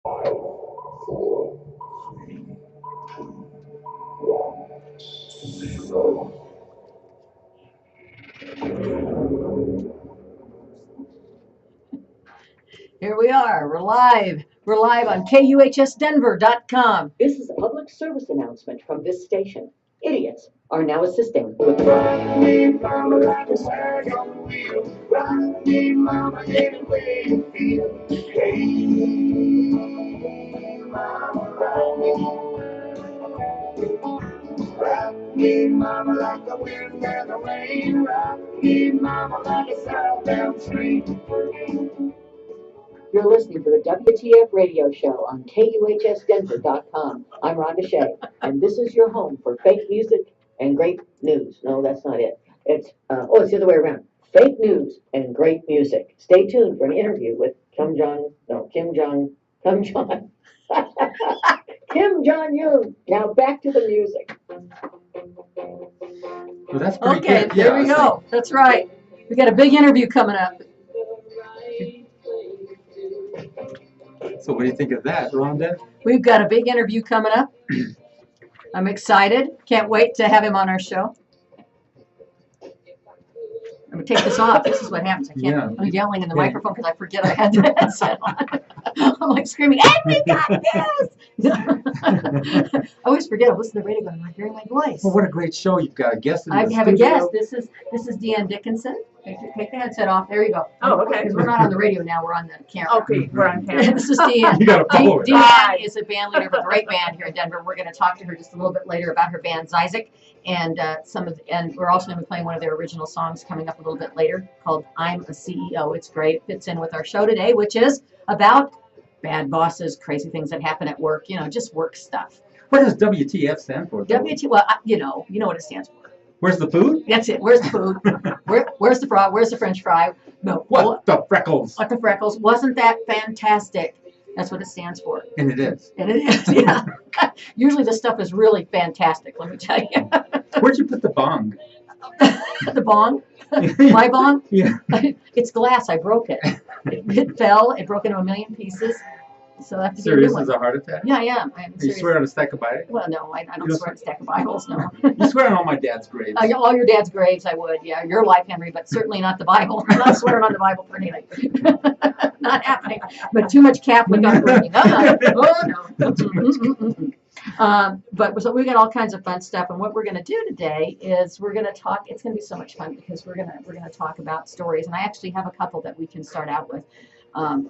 Here we are. We're live. We're live on KUHSdenver.com. This is a public service announcement from this station. Idiots are now assisting with the Rock me, mama, like a swag on the wheel. Rock me, mama, any way you feel. Hey, mama, rock me. Rock me, mama, like the wind and the rain. Rock me, mama, like a southbound train. You're listening to the WTF radio show on KUHSdenver.com. I'm Rhonda Sheya, and this is your home for fake music and great news. No, that's not it. It's the other way around. Fake news and great music. Stay tuned for an interview with Kim Jong-un. Kim Jong-un. Now back to the music. Well, that's pretty Okay, good. there we go. That's right. We got a big interview coming up. So what do you think of that, Rhonda? We've got a big interview coming up. I'm excited. Can't wait to have him on our show. I'm going to take this off. This is what happens. I can't. Yeah. I'm yelling in the microphone because I forget I had the headset on. I'm like screaming, "And we got this!" I always forget. I listen to the radio and I'm hearing my voice. Well, what a great show. You've got a guest in the I have a studio. guest. This is Deanne Dickinson. Take the headset off. There you go. Oh, okay. Because we're not on the radio now. We're on the camera. Okay, we're on camera. This is Deanne. You gotta follow it. Deanne is a band leader of a great band here in Denver. We're going to talk to her just a little bit later about her band Zyzik, and and we're also going to be playing one of their original songs coming up a little bit later called "I'm a CEO." It's great. It fits in with our show today, which is about bad bosses, crazy things that happen at work. Just work stuff. What does WTF stand for? WT. Well, you know what it stands for. Where's the food? That's it. Where's the food? Where's the fry? Where's the French fry? No. What the freckles? What the freckles? Wasn't that fantastic? That's what it stands for. And it is. And it is, yeah. Usually this stuff is really fantastic, let me tell you. Where'd you put the bong? The bong? My bong? Yeah. It's glass. I broke it. It fell. It broke into a million pieces. So I have to Serious get a as new a one. heart attack? Yeah, I am. I am You serious. swear on a stack of Bibles? Well, no, I don't You swear on a stack of Bibles, no. You swear on all my dad's graves. All your dad's graves, I would. Yeah, your life, Henry, but certainly not the Bible. I'm not swearing on the Bible for anything. Not happening. But too much Catholic upbringing. Oh, no. But so we got all kinds of fun stuff, and what we're going to do today is we're going to talk. It's going to be so much fun because we're going to talk about stories, and I actually have a couple that we can start out with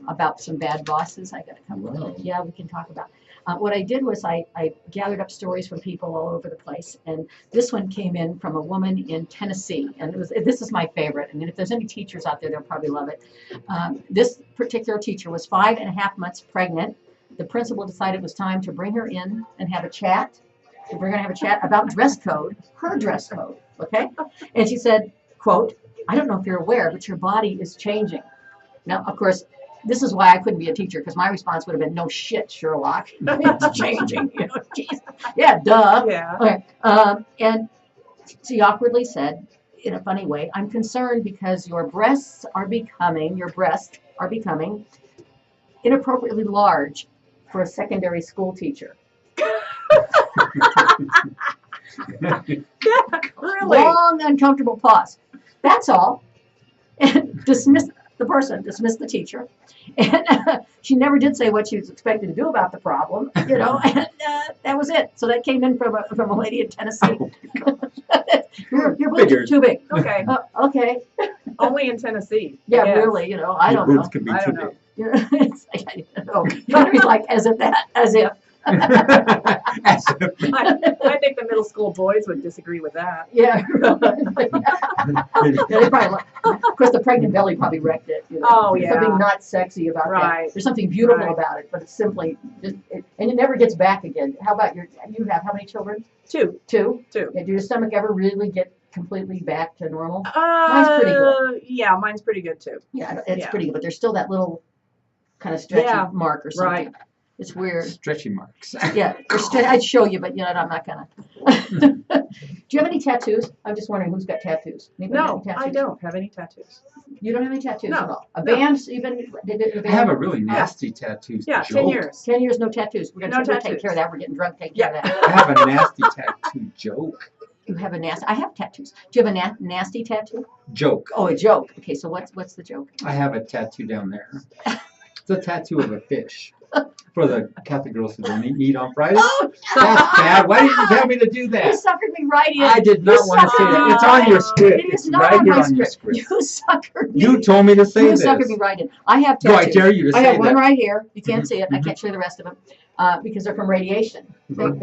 about some bad bosses. I got a couple. Wow. Yeah, we can talk about. What I did was I gathered up stories from people all over the place, and this one came in from a woman in Tennessee, and this is my favorite. I mean, if there's any teachers out there, they'll probably love it. This particular teacher was 5.5 months pregnant. The principal decided it was time to bring her in and have a chat. We're going to have a chat about dress code, her dress code, okay? And she said, quote, "I don't know if you're aware, but your body is changing." Now, of course, this is why I couldn't be a teacher, because my response would have been, "No shit, Sherlock. It's changing." Geez. Yeah, duh. Yeah. Okay. And she awkwardly said, in a funny way, "I'm concerned because your breasts are becoming inappropriately large for a secondary school teacher." Really? Long, uncomfortable pause. That's all. And dismissed the teacher. And she never did say what she was expected to do about the problem, and that was it. So that came in from a lady in Tennessee. Your boobs are too big. Okay. Okay. Only in Tennessee. Yeah, Yes. really, I Your don't boobs know. could be I too don't know. big. Henry's like, as if. As if- I think the middle school boys would disagree with that. Yeah. Yeah, they probably of course, the pregnant belly probably wrecked it. Oh, There's yeah. something not sexy about that. Right. There's something beautiful Right. about it, but it's simply and it never gets back again. How about you have how many children? Two. Two? Two. Yeah, do your stomach ever really get completely back to normal? Mine's pretty good. Yeah, mine's pretty good too. Yeah, it's Yeah. pretty good, but there's still that little kind of stretchy Yeah, mark or something. right. It's weird. Stretchy marks. Yeah, I'd show you, but I'm not gonna. Do you have any tattoos? I'm just wondering who's got tattoos. Anybody got No, any tattoos? I don't have any tattoos. You don't have any tattoos No, at all? A no. band even? Did I have a really nasty tattoo. Yeah, joke. 10 years. 10 years, no tattoos. We're No gonna take tattoos. care of that. We're getting drunk, take care of that. I have a nasty tattoo joke. You have a nasty, I have tattoos. Do you have a nasty tattoo? Joke. Oh, a joke. Okay, so what's the joke? I have a tattoo down there. It's a tattoo of a fish. For the Catholic girls who don't eat meat on Friday. Oh, That's bad. Why did you tell me to do you that? suckered me right in. I did not want to say that. It's on your script. It is It's not right on here my on your script. script. You suckered me. You told me to say You this. suckered me right in. I have No, I tattoos. dare you to I say have one that. right here. You can't Mhm, see it. I mhm. can't show you the rest of them because they're from radiation. Mhm.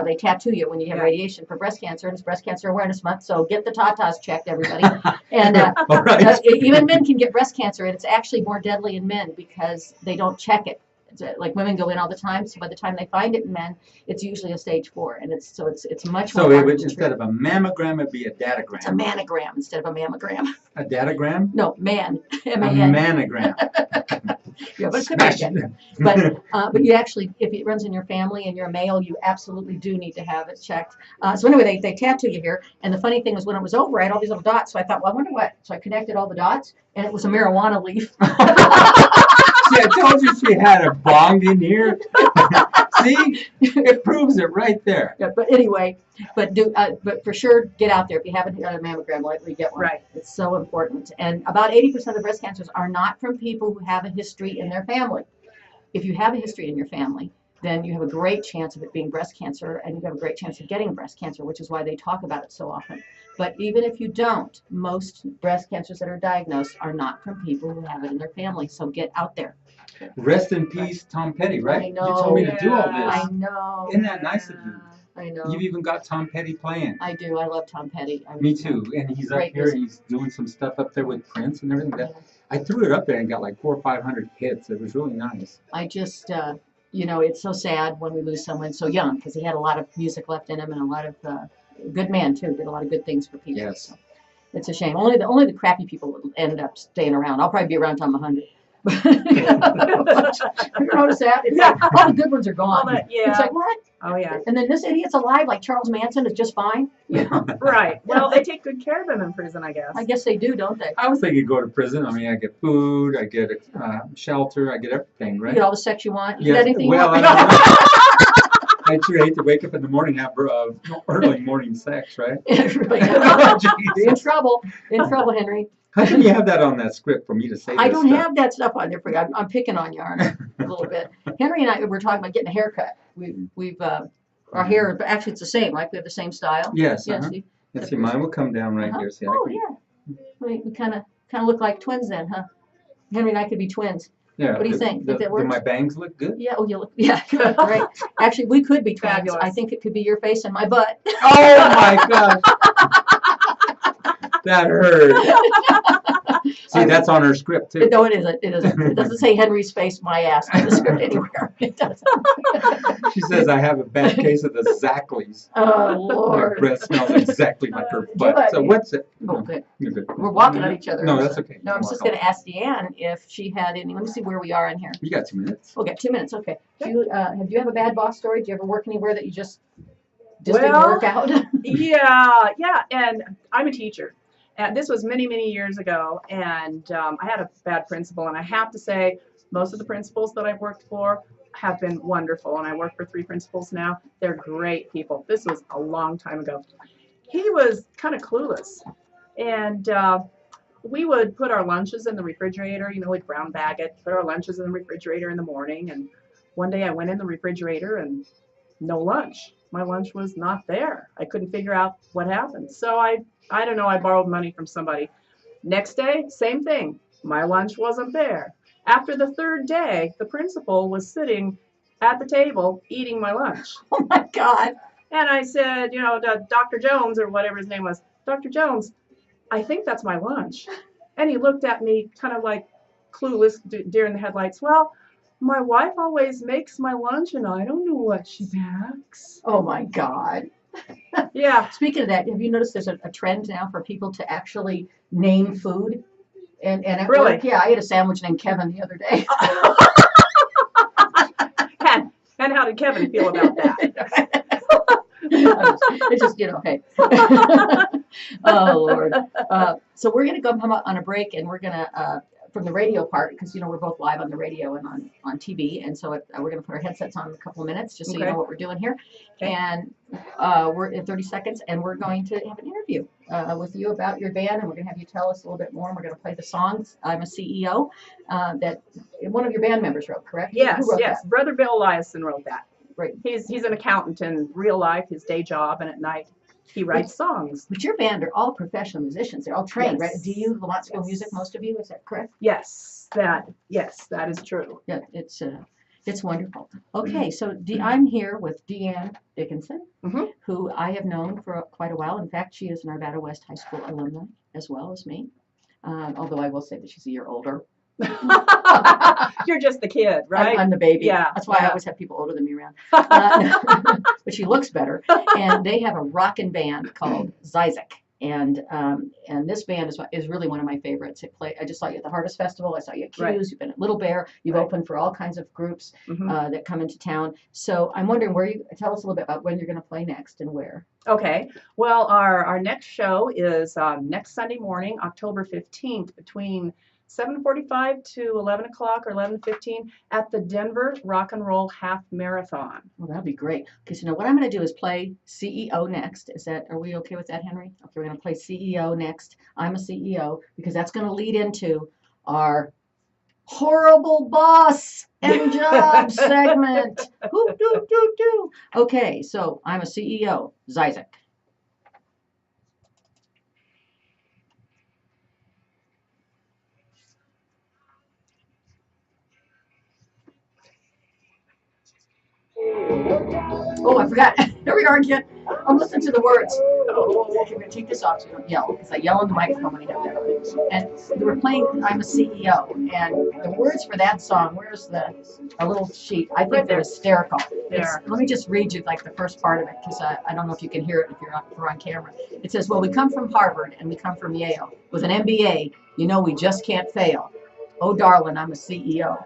They tattoo you when you have Yeah. radiation for breast cancer, and it's Breast Cancer Awareness Month. So get the tatas checked, everybody. And All right. even men can get breast cancer, and it's actually more deadly in men because they don't check it. Like women go in all the time, so by the time they find it in men, it's usually a stage 4, and it's much more So it harder would, to instead treat. of a mammogram, it'd be a It's a datagram. manogram instead of a mammogram. A datagram? No, man, A M-A-N. manogram. Yeah, but it could be a Smash it. datagram. But you actually, if it runs in your family and you're a male, you absolutely do need to have it checked. So anyway, they tattoo you here, and the funny thing was when it was over, I had all these little dots. So I thought, well, I wonder what. So I connected all the dots, and it was a marijuana leaf. See, I told you she had a bong in here. See? It proves it right there. Yeah, but anyway, but for sure, get out there if you haven't had a mammogram lately. Get one. Right. It's so important. And about 80% of breast cancers are not from people who have a history in their family. If you have a history in your family, then you have a great chance of it being breast cancer, and you have a great chance of getting breast cancer, which is why they talk about it so often. But even if you don't, most breast cancers that are diagnosed are not from people who have it in their family. So get out there. Rest in peace, Tom Petty, right? I know. You told me to do all I this. know. Isn't that nice of you? I know. You've even got Tom Petty playing. I do. I love Tom Petty. Me too. And he's up Great here music. and he's doing some stuff up there with Prince and everything. I threw it up there and got like 400 or 500 hits. It was really nice. I just, it's so sad when we lose someone so young because he had a lot of music left in him and a lot of good man too. Did a lot of good things for people. Yes. So it's a shame. Only the crappy people end up staying around. I'll probably be around till I'm 100. You ever notice that? It's like all the good ones are gone. Yeah. It's like what? Oh, yeah. And then this idiot's alive, like Charles Manson is just fine. You know? Right. Well, they take good care of him in prison, I guess. I guess they do, don't they? I was thinking go to prison. I mean, I get food, I get shelter, I get everything, You right? get all the sex you want. You Yes, get anything well, you want. I don't know. I sure hate to wake up in the morning and have early morning sex, right? It really is. You're in Jesus. trouble. In trouble, Henry. How come you have that on that script for me to say I this don't stuff? have that stuff on there for you. I'm picking on you, aren't I? A little bit. Henry and I were talking about getting a haircut. We've our hair, but actually it's the same, right? We have the same style. Yes. Yeah, Uh-huh. see? And see, mine will come down right Uh-huh. here. See, Oh, yeah. We kind of look like twins then, huh? Henry and I could be twins. yeah. What do you think? Think that Do works? my bangs look good? Yeah. Oh, you look. Yeah. Good. Right. Actually, we could be twins. Fabulous. I think it could be your face and my butt. Oh my gosh. That hurt. See, that's on her script too. No, it isn't. It isn't. It doesn't say Henry's face, my ass in the script anywhere. It doesn't. She says I have a bad case of the Zackleys. Oh, My Lord. breath smells exactly like her butt. Good. So what's it? Oh, good. You're good. We're walking at each other. No, that's okay. No, I was just going to ask Deanne if she had any. Let me see where we are in here. You got 2 minutes. Okay, 2 minutes. Okay. Do you have a bad boss story? Do you ever work anywhere that you just didn't Well, work out? Yeah, and I'm a teacher. And this was many, many years ago, and I had a bad principal, and I have to say, most of the principals that I've worked for have been wonderful, and I work for 3 principals now. They're great people. This was a long time ago. He was kind of clueless, and we would put our lunches in the refrigerator, we'd brown bag it, put our lunches in the refrigerator in the morning, and one day I went in the refrigerator and no lunch. My lunch was not there. I couldn't figure out what happened. So I don't know, I borrowed money from somebody. Next day, same thing. My lunch wasn't there. After the 3rd day, the principal was sitting at the table eating my lunch. Oh my God. And I said, to Dr. Jones, or whatever his name was, Dr. Jones, I think that's my lunch. And he looked at me kind of like clueless, deer in the headlights. Well, my wife always makes my lunch and I don't know what she packs. Oh my God. Yeah. Speaking of that, have you noticed there's a trend now for people to actually name food? And at Really? work, yeah, I ate a sandwich named Kevin the other day. Had How did Kevin feel about that? It's just, hey. Oh, Lord. So we're going to go come up on a break, and we're going to, from the radio part, because, we're both live on the radio and on TV. And so we're going to put our headsets on in a couple of minutes, just so you know what we're doing here. Okay. And we're in 30 seconds, and we're going to have an interview with you about your band, and we're going to have you tell us a little bit more. And we're going to play the songs, I'm a CEO, that one of your band members wrote, correct? Yes, Who wrote yes. that? Brother Bill Eliason wrote that. Right. He's an accountant in real life, his day job, and at night he writes songs. But your band are all professional musicians. They're all trained, right? Yes. Do you Lamont School of Yes. Music, most of you? Is that correct? Yes, that is true. Yeah, it's wonderful. Okay, so I'm here with Deanne Dickinson, who I have known for quite a while. In fact, she is an Arvada West High School alumni as well as me. Although I will say that she's a year older. You're just the kid, right? I'm the baby. Yeah. That's why I yeah. always have people older than me around. But she looks better. And they have a rockin' band called Zizek. And this band is really one of my favorites. I just saw you at the Harvest Festival. I saw you at KUHS. Right. You've been at Little Bear. You've opened for all kinds of groups that come into town. So I'm wondering tell us a little bit about when you're going to play next and where. Okay. Well, our next show is next Sunday morning, October 15th, between 7:45 to 11 o'clock or 11:15 at the Denver Rock and Roll Half Marathon. Well, that'd be great. Because what I'm going to do is play CEO next. Are we okay with that, Henry? Okay, we're going to play CEO next. I'm a CEO, because that's going to lead into our horrible boss and job segment. Whoop. Okay, so I'm a CEO, Zizek. Oh, I forgot. Here we are again. I'm listening to the words. Oh, okay, we're going to take this off so you don't yell, because I yell in the microphone when you have that on. And we're playing I'm a CEO. And the words for that song, where's a little sheet? I think they're hysterical. Let me just read you like the first part of it, because I don't know if you can hear it if we're on camera. It says, well, we come from Harvard and we come from Yale. With an MBA, we just can't fail. Oh, darling, I'm a CEO.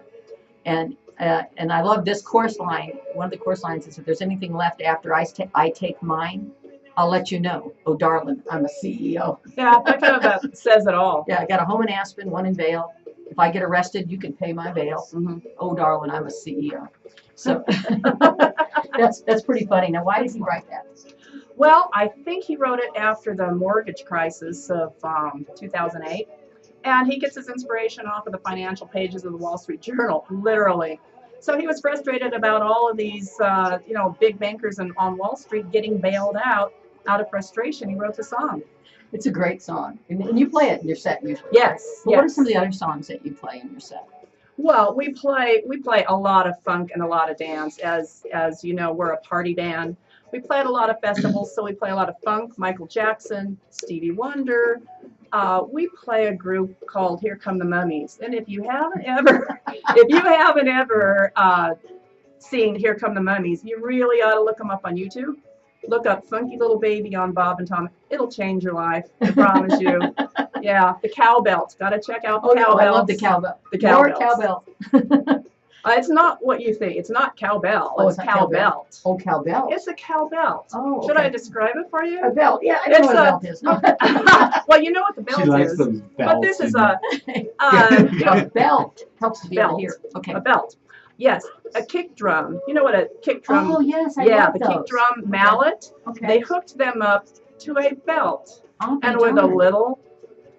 And I love this chorus line. One of the chorus lines is, if there's anything left after I take mine, I'll let you know. Oh, darling, I'm a CEO. Yeah, that kind of says it all. Yeah, I got a home in Aspen, one in Vail. If I get arrested, you can pay my bail. Oh, darling, I'm a CEO. So that's pretty funny. Now, why did he write that? Well, I think he wrote it after the mortgage crisis of 2008. And he gets his inspiration off of the financial pages of the Wall Street Journal, literally. So he was frustrated about all of these, big bankers on Wall Street getting bailed out of frustration. He wrote the song. It's a great song. And you play it in your set usually. Yes. Well, what are some of the other songs that you play in your set? Well, we play a lot of funk and a lot of dance. As you know, we're a party band. We play at a lot of festivals, so we play a lot of funk, Michael Jackson, Stevie Wonder. We play a group called Here Come the Mummies, and if you haven't ever seen Here Come the Mummies, you really ought to look them up on YouTube. Look up Funky Little Baby on Bob and Tom. It'll change your life, I promise you. Yeah, the cowbells. Got to check out the cowbells. I love the cowbell. The cowbells. More cowbell. It's not what you think. It's not cowbell. Oh, it's cowbelt. Oh, cowbell. It's a cowbelt. Oh, okay. Should I describe it for you? A belt. Yeah, I know what a belt is. No. Well, you know what the belt She likes is. those belts. But this is a belt. Helps to be able to hear. Okay. A belt. Yes, a kick drum. You know what a kick drum? Oh, yes, I yeah, love the those. kick drum mallet. Okay. They hooked them up to a belt, Oh, and with a little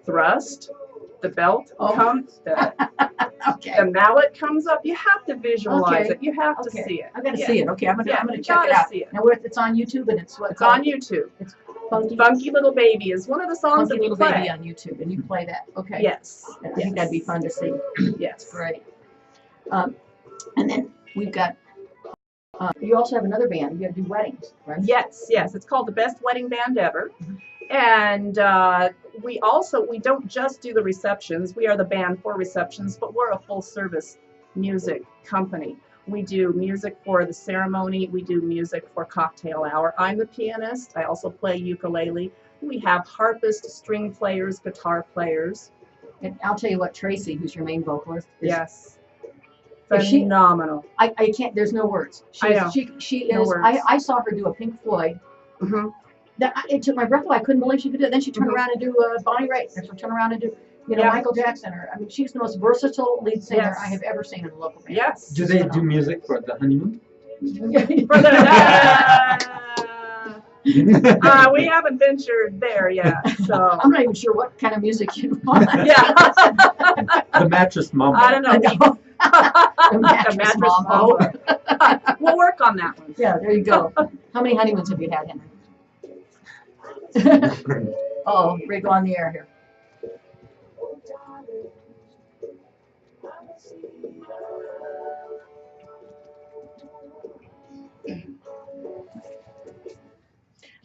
thrust, the belt Oh. comes. Okay. The mallet comes up. You have to visualize Okay. it. You have to Okay. see it. I gotta Yeah. see it. Okay, I'm gonna you check it gotta out. see it. Now, it's on YouTube, and it's what? It's on YouTube. It's Funky Funky Little Baby is one of the songs Funky that we Little play. Baby on YouTube, and you play that. Okay. Yes. I think that'd be fun to see. Yes. Great. And then we've got. You also have another band. You do weddings, right? Yes. It's called the Best Wedding Band Ever. And we don't just do the receptions. We are the band for receptions, but we're a full service music company. We do music for the ceremony. We do music for cocktail hour. I'm the pianist. I also play ukulele. We have harpists, string players, guitar players. And I'll tell you what, Tracy, who's your main vocalist, is Yes. phenomenal. I can't. There's no words. I know. She No is. words. I saw her do a Pink Floyd. Hmm. It took my breath away. I couldn't believe she could do it. Then she turned Mhm. around and do Bonnie Raitt. Then she'll turn around and do, Yeah. Michael Jackson. Or I mean, she's the most versatile lead singer Yes. I have ever seen in a local band. Yes. Do they do music for the honeymoon? For the, we haven't ventured there yet, so. I'm not even sure what kind of music you want. Yeah. The mattress mambo. I don't know. The The mattress mattress mambo. mambo. We'll work on that one. Yeah, there you go. How many honeymoons have you had, Henry? Oh, we go on the air here.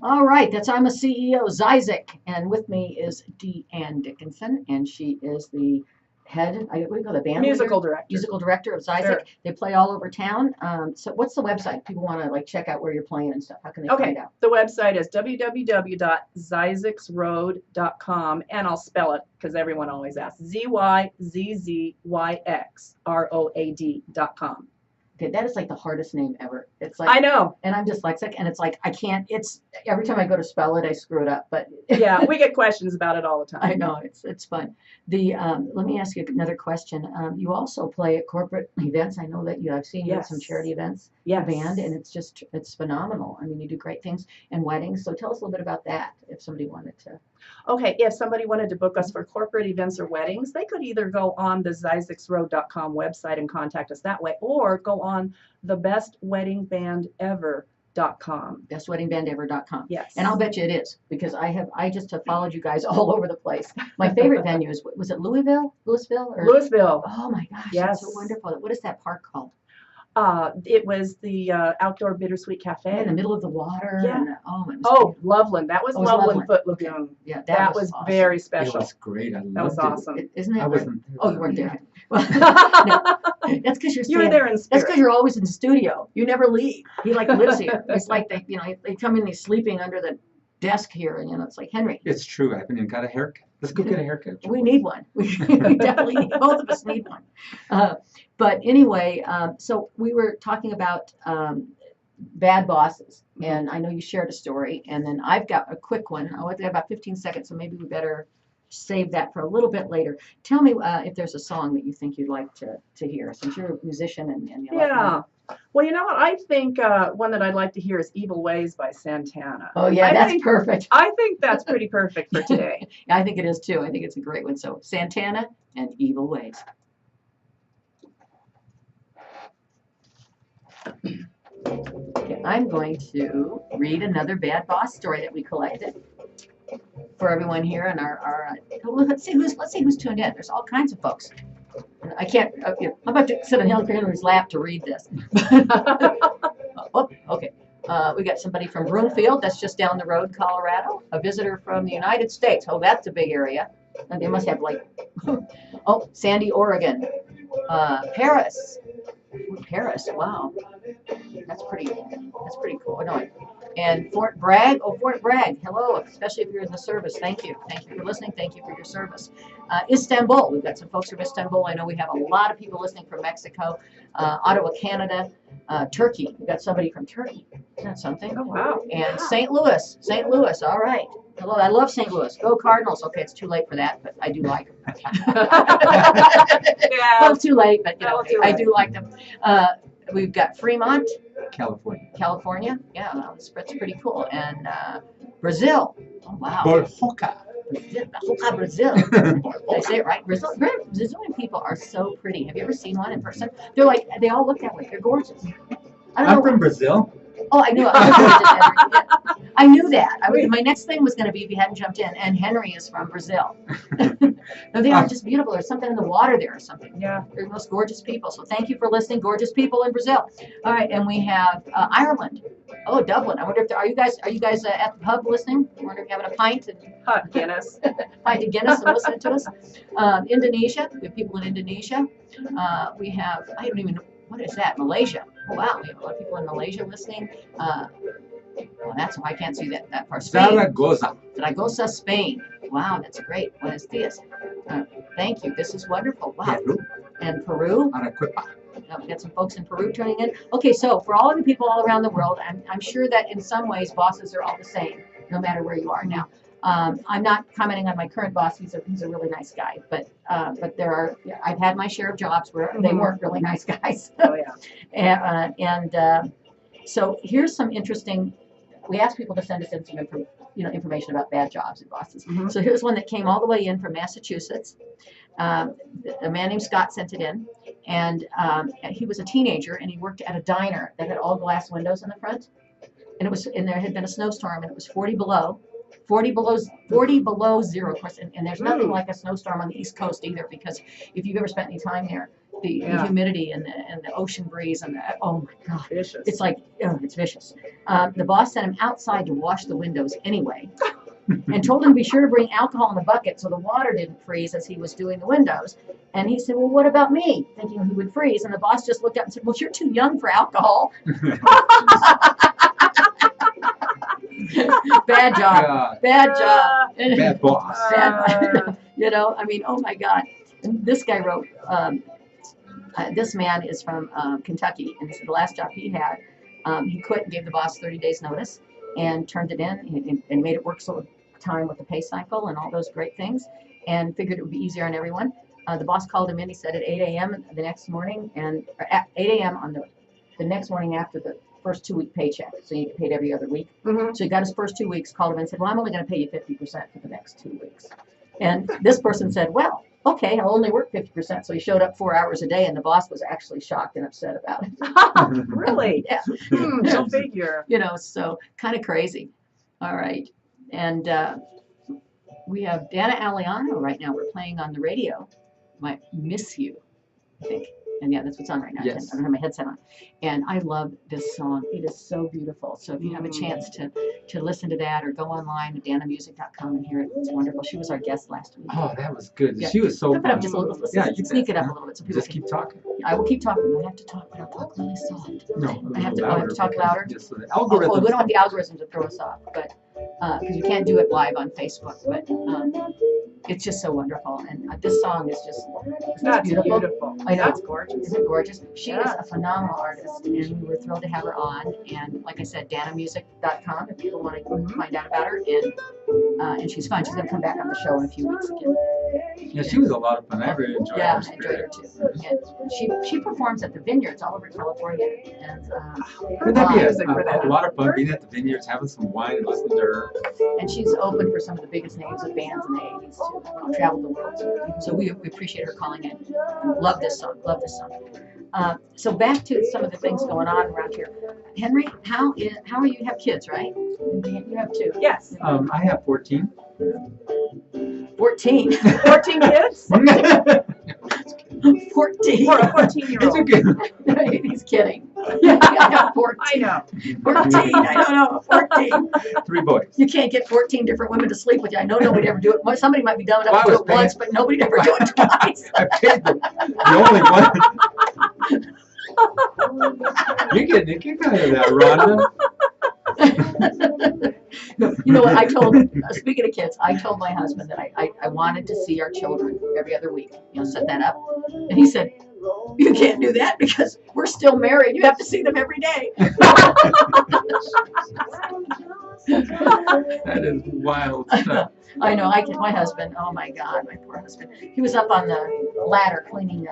All right, that's I'm a CEO, Zizek, and with me is Deanne Dickinson, and she is the head, what do you call the band Musical leader? director. Musical director of Zizek. Sure. They play all over town. So what's the website? People want to like check out where you're playing and stuff. How can they Okay, find out? the website is www.zyzyxroad.com, and I'll spell it because everyone always asks. ZYZZYXROAD.com. Okay, that is like the hardest name ever. It's like I know. and I'm dyslexic, and it's like I can't. It's every time I go to spell it, I screw it up. But Yeah, we get questions about it all the time. I know it's fun. Let me ask you another question. You also play at corporate events. I know that I've seen you at some Yes. charity events, Yes. band, and it's phenomenal. I mean, you do great things and weddings. So tell us a little bit about that. If somebody wanted to. Okay, if somebody wanted to book us for corporate events or weddings, they could either go on the zyzyxroad.com website and contact us that way, or go on the bestweddingbandever.com. bestweddingbandever.com. Yes. And I'll bet you it is because I just have followed you guys all over the place. My favorite venue was it Louisville? Or Louisville. Oh my gosh, Yes. that's so wonderful. What is that park called? It was the Outdoor Bittersweet Cafe. In the middle of the water. Yeah. And, it was Oh, beautiful. Loveland. That was Oh, it was Loveland Loveland. Foot Lagoon. Yeah, That was awesome. very It special. was great. I That was loved awesome. Isn't it? I wasn't there. Oh, you weren't there. Well, no, that's because you're You were staying. there in That's spirit. because you're always in the studio. You never leave. He like lives here. It's like they come in, he's sleeping under the desk here, and it's like Henry. It's true. I haven't even got a haircut. Let's go get a haircut. We need one. We definitely need, both of us need one. But anyway, so we were talking about bad bosses, and I know you shared a story, and then I've got a quick one. I've got about 15 seconds, so maybe we better save that for a little bit later. Tell me if there's a song that you think you'd like to hear, since you're a musician and you like Yeah. Well, you know what? I think one that I'd like to hear is Evil Ways by Santana. Oh yeah, I that's think- perfect. I think that's pretty perfect for today. I think it is too. I think it's a great one. So Santana and Evil Ways. Okay, I'm going to read another bad boss story that we collected for everyone here in our let's see who's tuned in. There's all kinds of folks. I can't. I'm about to sit on Henry's lap to read this. Oh, okay. We got somebody from Broomfield, that's just down the road, Colorado. A visitor from the United States. Oh, that's a big area. And they must have like, oh, Sandy, Oregon. Paris. Ooh, Paris, wow. That's pretty cool. No, and Fort Bragg. Oh, Fort Bragg. Hello, especially if you're in the service. Thank you. Thank you for listening. Thank you for your service. Istanbul. We've got some folks from Istanbul. I know we have a lot of people listening from Mexico. Ottawa, Canada. Turkey. We've got somebody from Turkey. Isn't that something? Oh, wow. And St. Louis. St. Louis. All right. Hello. I love St. Louis. Go Cardinals. Okay, it's too late for that, but I do like them. Yeah. Well, it's too late, but Well, too I late. do like them. We've got Fremont, California. California. Yeah, well, it's pretty cool. And Brazil. Oh, wow. Bojoca. Brazil. Did I say it right? Brazilian people are so pretty. Have you ever seen one in person? They're like, they all look that way. They're gorgeous. I don't I'm know. from Brazil. Oh, I knew it. I knew that. My next thing was going to be if you hadn't jumped in. And Henry is from Brazil. No, they are just beautiful. There's something in the water there or something. Yeah. They're the most gorgeous people. So thank you for listening, gorgeous people in Brazil. All right, and we have Ireland. Oh, Dublin. I wonder if are you guys at the pub listening? I wonder if you're having a pint and Guinness. pint of Guinness and listening to us. Indonesia. We have people in Indonesia. We have I don't even know. What is that? Malaysia. Oh, wow. We have a lot of people in Malaysia listening. Well, that's why I can't see that far. Spain. Zaragoza, Spain. Wow, that's great. Buenos dias. Thank you. This is wonderful. Wow. Peru. And Peru. Arequipa. We got some folks in Peru tuning in. Okay, so for all of the people all around the world, I'm sure that in some ways bosses are all the same, no matter where you are now. I'm not commenting on my current boss. He's a really nice guy, but I've had my share of jobs where they weren't really nice guys. Oh yeah. So here's some interesting. We asked people to send us in some information about bad jobs and bosses. Mhm. So here's one that came all the way in from Massachusetts. A man named Scott sent it in, and he was a teenager, and he worked at a diner that had all glass windows in the front, and there had been a snowstorm, and it was 40 below zero, of course, and there's nothing like a snowstorm on the East Coast either, because if you've ever spent any time there, the humidity and the ocean breeze and oh my God, Vicious. it's like, oh, it's vicious. The boss sent him outside to wash the windows anyway, and told him to be sure to bring alcohol in the bucket so the water didn't freeze as he was doing the windows. And he said, well, what about me? Thinking he would freeze. And the boss just looked up and said, well, you're too young for alcohol. Bad job. Bad job. Bad boss. Bad, I mean, oh my God. And this guy wrote, this man is from Kentucky, and he said the last job he had, he quit and gave the boss 30 days notice and turned it in and made it work so time with the pay cycle and all those great things, and figured it would be easier on everyone. The boss called him in, he said, at 8 a.m. the next morning, and at 8 a.m. on the next morning after the first 2-week paycheck, so you get paid every other week. So he got his first 2 weeks, called him and said, well, I'm only going to pay you 50% for the next 2 weeks. And this person said, well, okay, I'll only work 50%. So he showed up 4 hours a day, and the boss was actually shocked and upset about it. Really? Yeah. Go figure. So kind of crazy. All right. And we have Dana Aliano right now. We're playing on the radio. Might Miss You, I think. And yeah, that's what's on right now. Yes. I don't have my headset on. And I love this song. It is so beautiful. So if you have a chance to listen to that or go online at danamusic.com and hear it, it's wonderful. She was our guest last week. Oh, that was good. Yeah. She was so Put it up just a little. Let's sneak it up a little bit so people Just keep talking. I will keep talking. I have to talk, but I'll talk really soft. No, I have to talk louder. Just so the Oh, we algorithm. don't want the algorithm to throw us off, but because you can't do it live on Facebook. But it's just so wonderful, and this song is just That's beautiful. beautiful. I know. That's gorgeous. Isn't it gorgeous? She is Yeah. a phenomenal artist, and we were thrilled to have her on. And like I said, danamusic.com if people want to find out about her. And she's fun. She's going to come back on the show in a few weeks again. Yeah, she was a lot of fun. I really enjoyed Yeah, her. I enjoyed her too. And she performs at the vineyards all over California. And Wouldn't that be Music for that. a lot of fun being at the vineyards, having some wine and listening to her? and she's opened for some of the biggest names of bands in the 80s too. Traveled the world. So we appreciate her calling in. Love this song. Love this song. So back to some of the things going on around here. Henry, how are you? You have kids, right? You have 2. Yes. I have 14. 14. 14 kids? 14. For a 14-year-old. It's okay. He's kidding. Yeah, I have 14. I know. 14. I don't know. 14. 3 boys. You can't get 14 different women to sleep with you. I know nobody'd ever do it. Well, somebody might be dumb enough Well, I to do was it once, but nobody'd ever do it twice. I paid the only one. You're getting a kick out of that, Rhonda. You know what? I told, speaking of kids, I told my husband that I wanted to see our children every other week. Set that up. And he said, you can't do that because we're still married. You have to see them every day. That is wild stuff. I know. My husband, oh my God, my poor husband. He was up on the ladder cleaning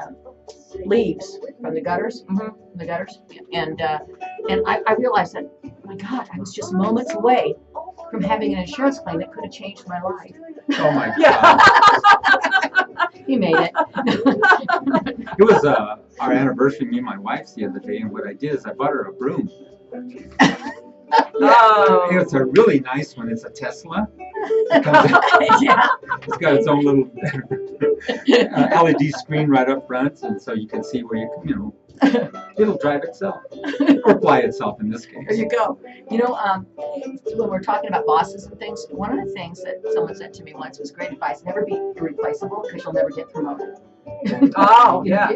leaves from the gutters. The gutters. And I realized that, oh my God, I was just moments away from having an insurance claim that could have changed my life. Oh my God. He made it. It was our anniversary, me and my wife's the other day, and what I did is I bought her a broom. Oh. It's a really nice one. It's a Tesla. Yeah. It's got its own little LED screen right up front, and so you can see where it'll drive itself or fly itself in this case. There you go. When we're talking about bosses and things, one of the things that someone said to me once was great advice: never be irreplaceable because you'll never get promoted. Oh, yeah.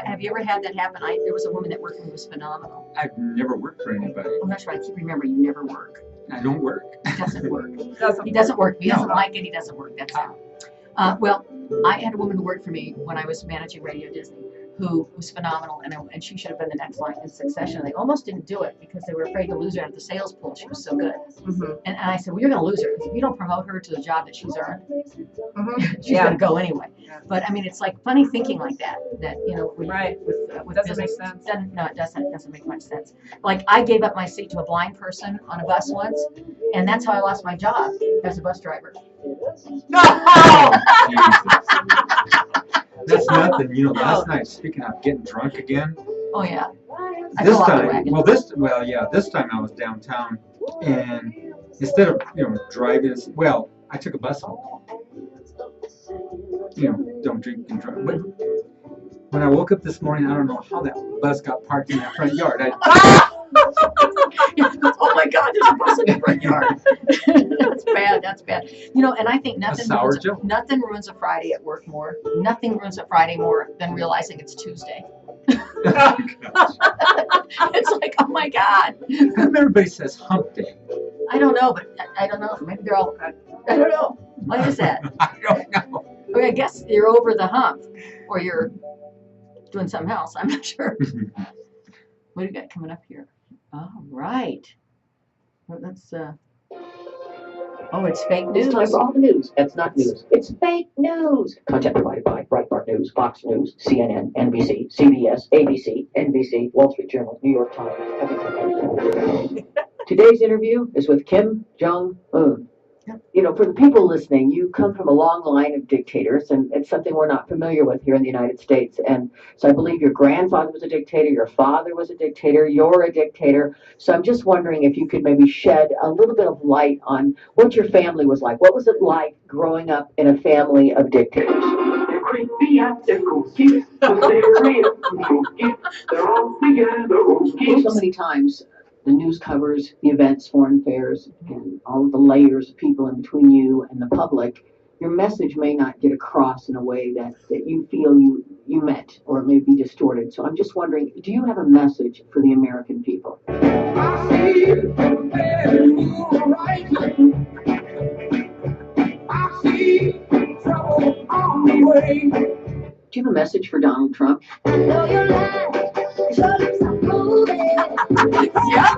Have you ever had that happen? There was a woman that worked for me who was phenomenal. I've never worked for anybody. Oh, that's right. I keep remembering you never work. I don't work. It doesn't work. Doesn't He doesn't work. He doesn't No. like it. He doesn't work. That's it. Well, I had a woman who worked for me when I was managing Radio Disney. who was phenomenal, and she should have been the next line in succession. They almost didn't do it because they were afraid to lose her at the sales pool. She was so good. And I said, well, you're going to lose her. If you don't promote her to the job that she's earned, she's going to go anyway. But I mean, it's like funny thinking like that, with Doesn't make business. sense. No, it doesn't make much sense. Like I gave up my seat to a blind person on a bus once, and that's how I lost my job as a bus driver. Oh, Jesus. That's nothing. Last night, speaking of getting drunk again. Oh yeah. I This fell off the time, wagon. this time I was downtown, and instead of driving, I took a bus home. Don't drink and drive. But when I woke up this morning, I don't know how that bus got parked in that front yard. Oh my God, there's a bus in the front yard. That's bad. And I think nothing ruins a Friday at work more. Nothing ruins a Friday more than realizing it's Tuesday. It's like, oh my God. How come everybody says hump day? I don't know, but I don't know. Maybe they're all, I don't know. Why is that? I don't know. I guess you're over the hump, or you're doing something else. I'm not sure. What do you got coming up here? All right. Well, that's it's fake news. It's time for all the news. That's not news. It's fake news. Content provided by Breitbart News, Fox News, CNN, NBC, CBS, ABC, NBC, Wall Street Journal, New York Times. Today's interview is with Kim Jong-un. For the people listening, you come from a long line of dictators, and it's something we're not familiar with here in the United States. And so I believe your grandfather was a dictator, your father was a dictator, you're a dictator. So I'm just wondering if you could maybe shed a little bit of light on what your family was like. What was it like growing up in a family of dictators? They're creepy and they're kooky, but they're real kooky. They're all together ooky. So many times the news covers the events, foreign affairs, and all of the layers of people in between you and the public. Your message may not get across in a way that you feel you meant, or it may be distorted. So I'm just wondering, do you have a message for the American people? I see you right. I see trouble on the way. Do you have a message for Donald Trump? I know your lies, your lips are moving. Yeah.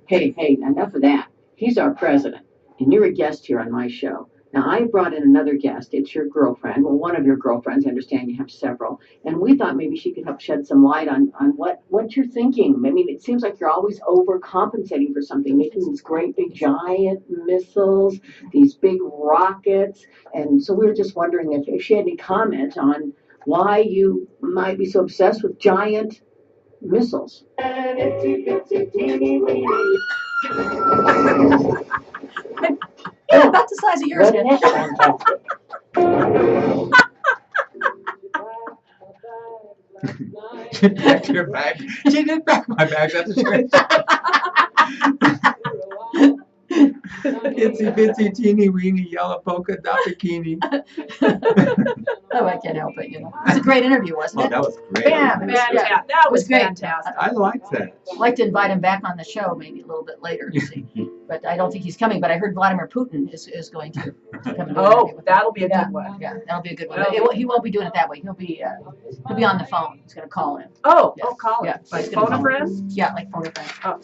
Hey, enough of that. He's our president, and you're a guest here on my show. Now, I brought in another guest. It's your girlfriend. Well, one of your girlfriends. I understand you have several. And we thought maybe she could help shed some light on what you're thinking. I mean, it seems like you're always overcompensating for something, making these great big giant missiles, these big rockets. And so we were just wondering if she had any comment on why you might be so obsessed with giant missiles. And itsy bitsy teeny weeny. Yeah, about the size of yours. Wasn't that fantastic? She packed your bag. She did pack my bag. That's great. Itsy bitsy teeny weeny yellow polka dot bikini. Oh, I can't help it. It was a great interview, wasn't Oh, it? that was great. Fantastic. That was great. fantastic. I liked that. I'd like to invite him back on the show maybe a little bit later to see. But I don't think he's coming. But I heard Vladimir Putin is going to come and do an interview with That'll be a him. good one. Yeah, that'll be a good one. But he won't be doing it that way. He'll be on the phone. He's going to call in. Oh, Yeah. call Yeah, it. he's Like gonna phone a call. friend? Yeah, like phone a friend. Oh.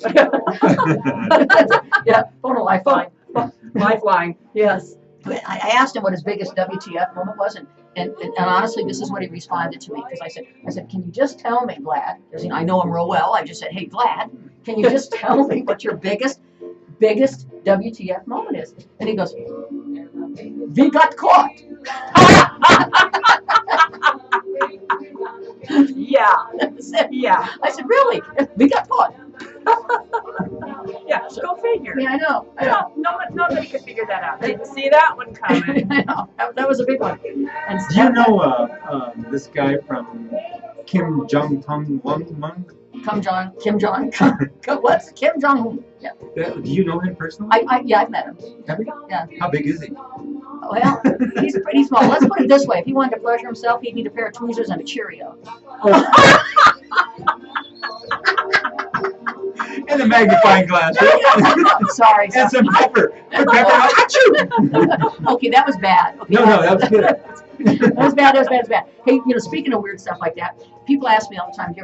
Yeah, phone a lifeline. Lifeline. Yes. But I asked him what his biggest WTF moment was, and honestly, this is what he responded to me. Because I said, can you just tell me, Vlad? Because I know him real well. I just said, hey, Vlad, can you just tell me what your biggest WTF moment is? And he goes, we got caught. Yeah. That's it. Yeah. I said, really? We got caught. Yeah. Go figure. Yeah, I know. Nobody could figure that out. Didn't see that one coming. I know. That was a big one. And Do you know this guy from Kim Jong-un? What's Kim Jong-un? Yeah. Do you know him personally? I've met him. Have you? Yeah. How big is he? Well, he's pretty small. Let's put it this way: if he wanted to pleasure himself, he'd need a pair of tweezers and a Cheerio. And And a magnifying glass. Sorry. And some pepper. Put pepper. Achoo! Okay, that was bad. Okay, No, that was good. That was bad. That was bad. That was bad. Hey, speaking of weird stuff like that, people ask me all the time,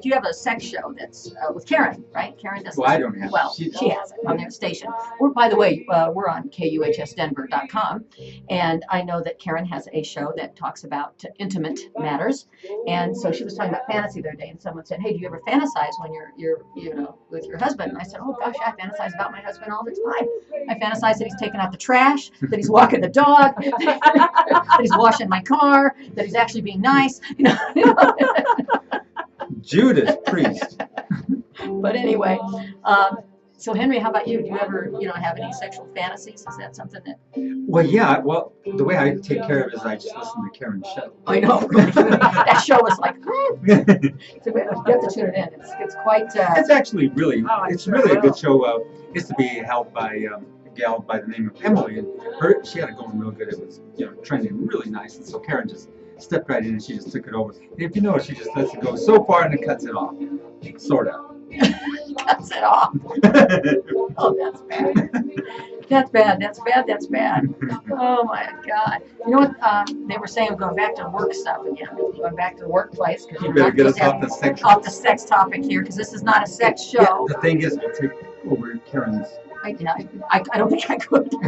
you have a sex show that's with Karen, right? Karen does. Well, I don't have it. Well, she has it on their station. By the way, we're on KUHSdenver.com, and I know that Karen has a show that talks about intimate matters, and so she was talking about fantasy the other day, and someone said, "Hey, do you ever fantasize when you're with your husband?" And I said, "Oh gosh, I fantasize about my husband all the time. I fantasize that he's taking out the trash, that he's walking the dog, that he's washing my car, that he's actually being nice." Judas Priest. But anyway, so Henry, how about you? Do you ever, have any sexual fantasies? Is that something that? Well, yeah. Well, the way I take care of it is I just listen to Karen's show. I know. That show was like, you have to tune it in. It's quite. It's actually really, it's sure really a will. good show. It's to be held by a gal by the name of Emily, and she had it going real good. It was, trending really nice, and so Karen just stepped right in and she just took it over. And if you notice, she just lets it go so far and then cuts it off, sort of. Cuts it off. Oh, that's bad. That's bad. That's bad. That's bad. Oh my God. You know what? They were saying going back to work stuff again. Going back to the workplace because You better get us off the sex topic here because this is not a sex show. Yeah, the thing is, to take over Karen's. I don't think I could. I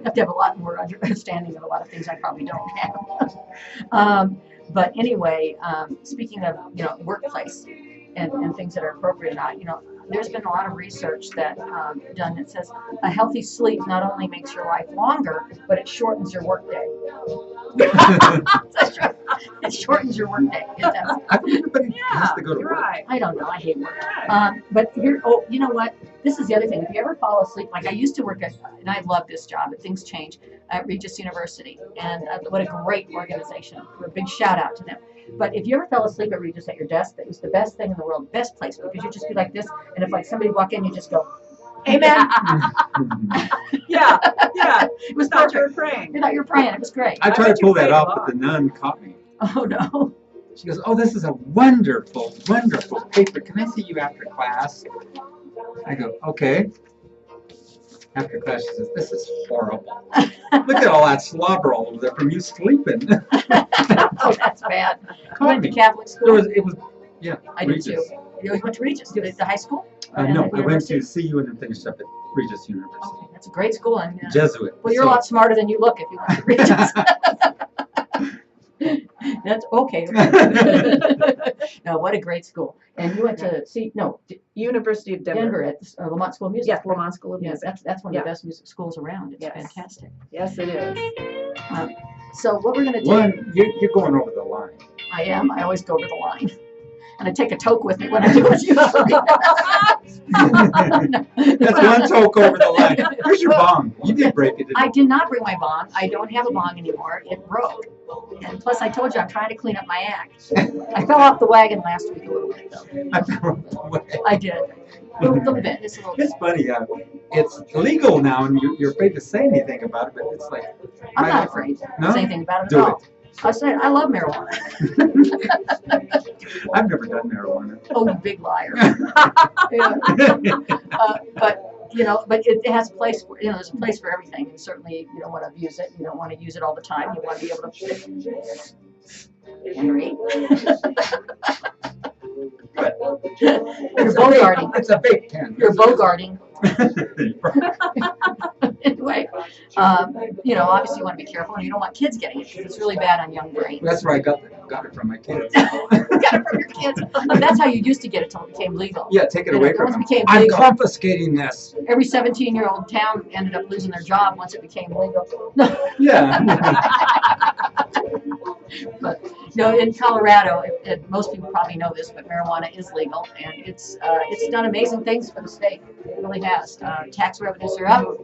have to have a lot more understanding of a lot of things I probably don't have. But anyway, speaking of workplace and things that are appropriate or not, there's been a lot of research that done that says a healthy sleep not only makes your life longer, but it shortens your workday. It shortens your workday. It does. I think everybody has to go to You're work. right. I don't know. I hate work. But here, you know what? This is the other thing. If you ever fall asleep, like I used to work at, and I love this job, but things change, at Regis University. And what a great organization. A big shout out to them. But if you ever fell asleep at Regis at your desk, that was the best thing in the world, best place, because you'd just be like this. And if like somebody walked in, you just go, "Amen." Yeah. It was Thought you were perfect. praying. You thought you were praying. It was great. I tried bet to you pull that prayed off, a but lot. the nun caught me. Oh no. She goes, "Oh, this is a wonderful, wonderful paper. Can I see you after class?" I go, "Okay." After class, she says, "This is horrible. Look at all that slobber all over there from you sleeping." Oh, that's bad. You Caught went to me. Catholic school? It was, yeah. I did Regis. too. You went to Regis? Did it the high school? No, And the I went university? to CU and then finished up at Regis University. Okay, that's a great school. And, Jesuit. well, you're a lot smarter than you look if you went to Regis. That's okay. No, what a great school. And you went to University of Denver. Denver at Lamont School of Music. Yes, Lamont School of Yes, Music. that's one of Yeah. the best music schools around. It's Yes. fantastic. Yes, it is. So what we're going to do, One, you're going over the line. I am. I always go over the line. And I take a toke with me when I do it. That's one toke over the line. Here's your bong. You did break it, didn't I you? did not bring my bong. I don't have a bong anymore. It broke. And plus, I told you I'm trying to clean up my act. I fell off the wagon last week a little bit, though. I threw it away. I did. A little bit. Just a little bit. It's funny. It's legal now, and you're afraid to say anything about it, but it's like. I'm not afraid to No? say anything about it Do at all. I said I love marijuana. I've never done marijuana. Oh, you big liar. Yeah. But it has a place for, there's a place for everything. And certainly you don't want to abuse it. You don't want to use it all the time. You want to be able to. Henry. You're bogarting. It's a big pen. You're bogarting. Anyway, obviously you want to be careful, and you don't want kids getting it because it's really bad on young brains. That's where I got it from my kids. You got it from your kids. That's how you used to get it till it became legal. Yeah, take it away from Once it them. became I'm legal, confiscating this. every 17-year-old town ended up losing their job once it became legal. Yeah. But in Colorado, most people probably know this, but marijuana is legal, and it's done amazing things for the state. It really has. Tax revenues are up.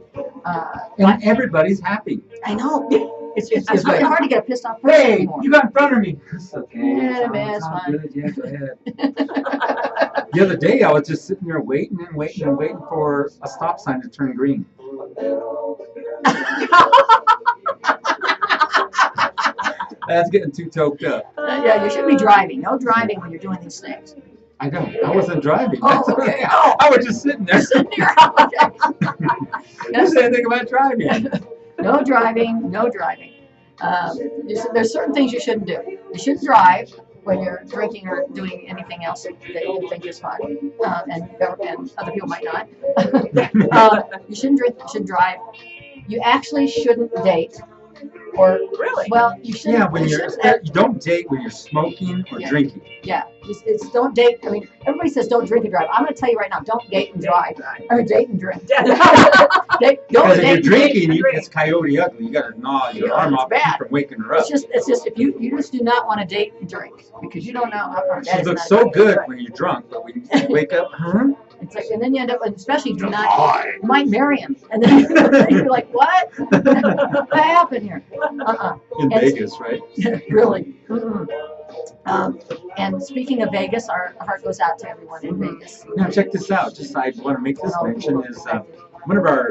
And everybody's happy. I know. It's It's really like, hard to get a pissed off person Hey, anymore. you got in front of me. It's okay. Yeah, man, It's it's all fine. good. Yeah, go ahead. The other day, I was just sitting there waiting for a stop sign to turn green. That's getting too toked up. Yeah, you should be driving. No driving when you're doing these things. I don't. I wasn't driving. Oh, That's okay. I was just sitting there. Sitting there. I didn't say anything about driving. No driving, no driving. There's certain things you shouldn't do. You shouldn't drive when you're drinking or doing anything else that you think is fun, and other people might not. You shouldn't drink, you shouldn't drive. You actually shouldn't date. Or Really? well, you shouldn't. Yeah, when you you shouldn't- don't date when you're smoking or Yeah. drinking. Yeah, it's don't date. I mean, everybody says don't drink and drive. I'm going to tell you right now, don't date and drive. Or date and drink. Don't Because if date you're and drink. drinking, drink. it's coyote ugly. You got to gnaw your Yeah, arm it's off to keep bad. from waking her up. It's just if you just do not want to date and drink because you don't know how that She is looks not so good. good when you're drunk, but when you wake up, huh? It's like, and then you end up, and especially do not, you might marry him, and then you're like, what? What happened here? In And- Vegas, right? Really. Mm-mm. And speaking of Vegas, our heart goes out to everyone in Vegas. Now check this out. Just I want to make this mention is one of our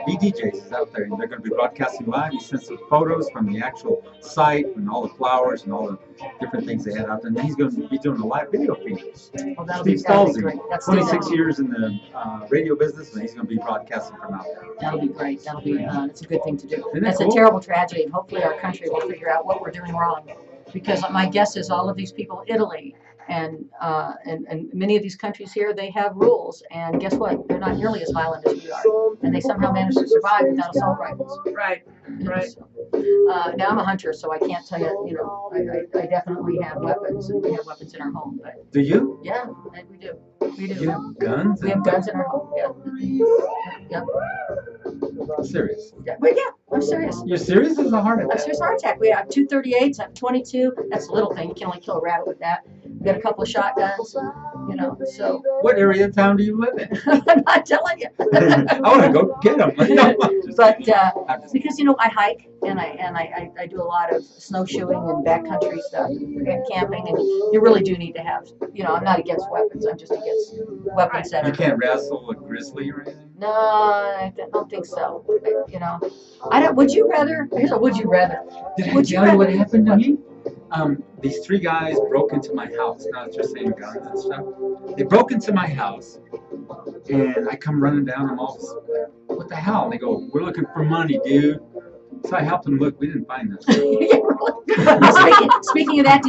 VDJs is out there, and they're going to be broadcasting live. He sent some photos from the actual site and all the flowers and all the different things they had out there. And he's going to be doing a live video feed. Well, that'll be Steve great. Stalzi, That's 26 years in the radio business, and he's going to be broadcasting from out there. That'll be great. That'll be, it's a good thing to do. Isn't that That's cool? a terrible tragedy, and hopefully our country will figure out what we're doing wrong. Because my guess is all of these people, Italy, and many of these countries here, they have rules, and guess what? They're not nearly as violent as we are, and they somehow manage to survive without assault rifles. Right. Right. So, now I'm a hunter, so I can't tell you. You know, I definitely have weapons, and we have weapons in our home. But Do you? yeah, we do. We do. You have guns? We have guns in our home. Yeah. Yeah. Serious? Yeah. But yeah, I'm serious. You're serious as a heart I'm attack? serious heart attack. We have 238s, I have 22. That's a little thing. You can only kill a rabbit with that. We got a couple of shotguns, you know, so What area of town do you live in? I'm not telling you. I want to go get them. But because, you know, I hike and I do a lot of snowshoeing and backcountry stuff and camping, and you really do need to have, you know, I'm not against weapons. I'm just against weapons that You are. can't wrestle a grizzly or anything? No, I don't think so. You know, I don't. Would you rather? Here's a would you rather. Did I Would you tell you what rather- happened to me? These three guys broke into my house. Now that you're saying guns and stuff, they broke into my house, and I come running down. I'm all, what the hell? And they go, "We're looking for money, dude." So I helped them look. We didn't find nothing. Speaking of that,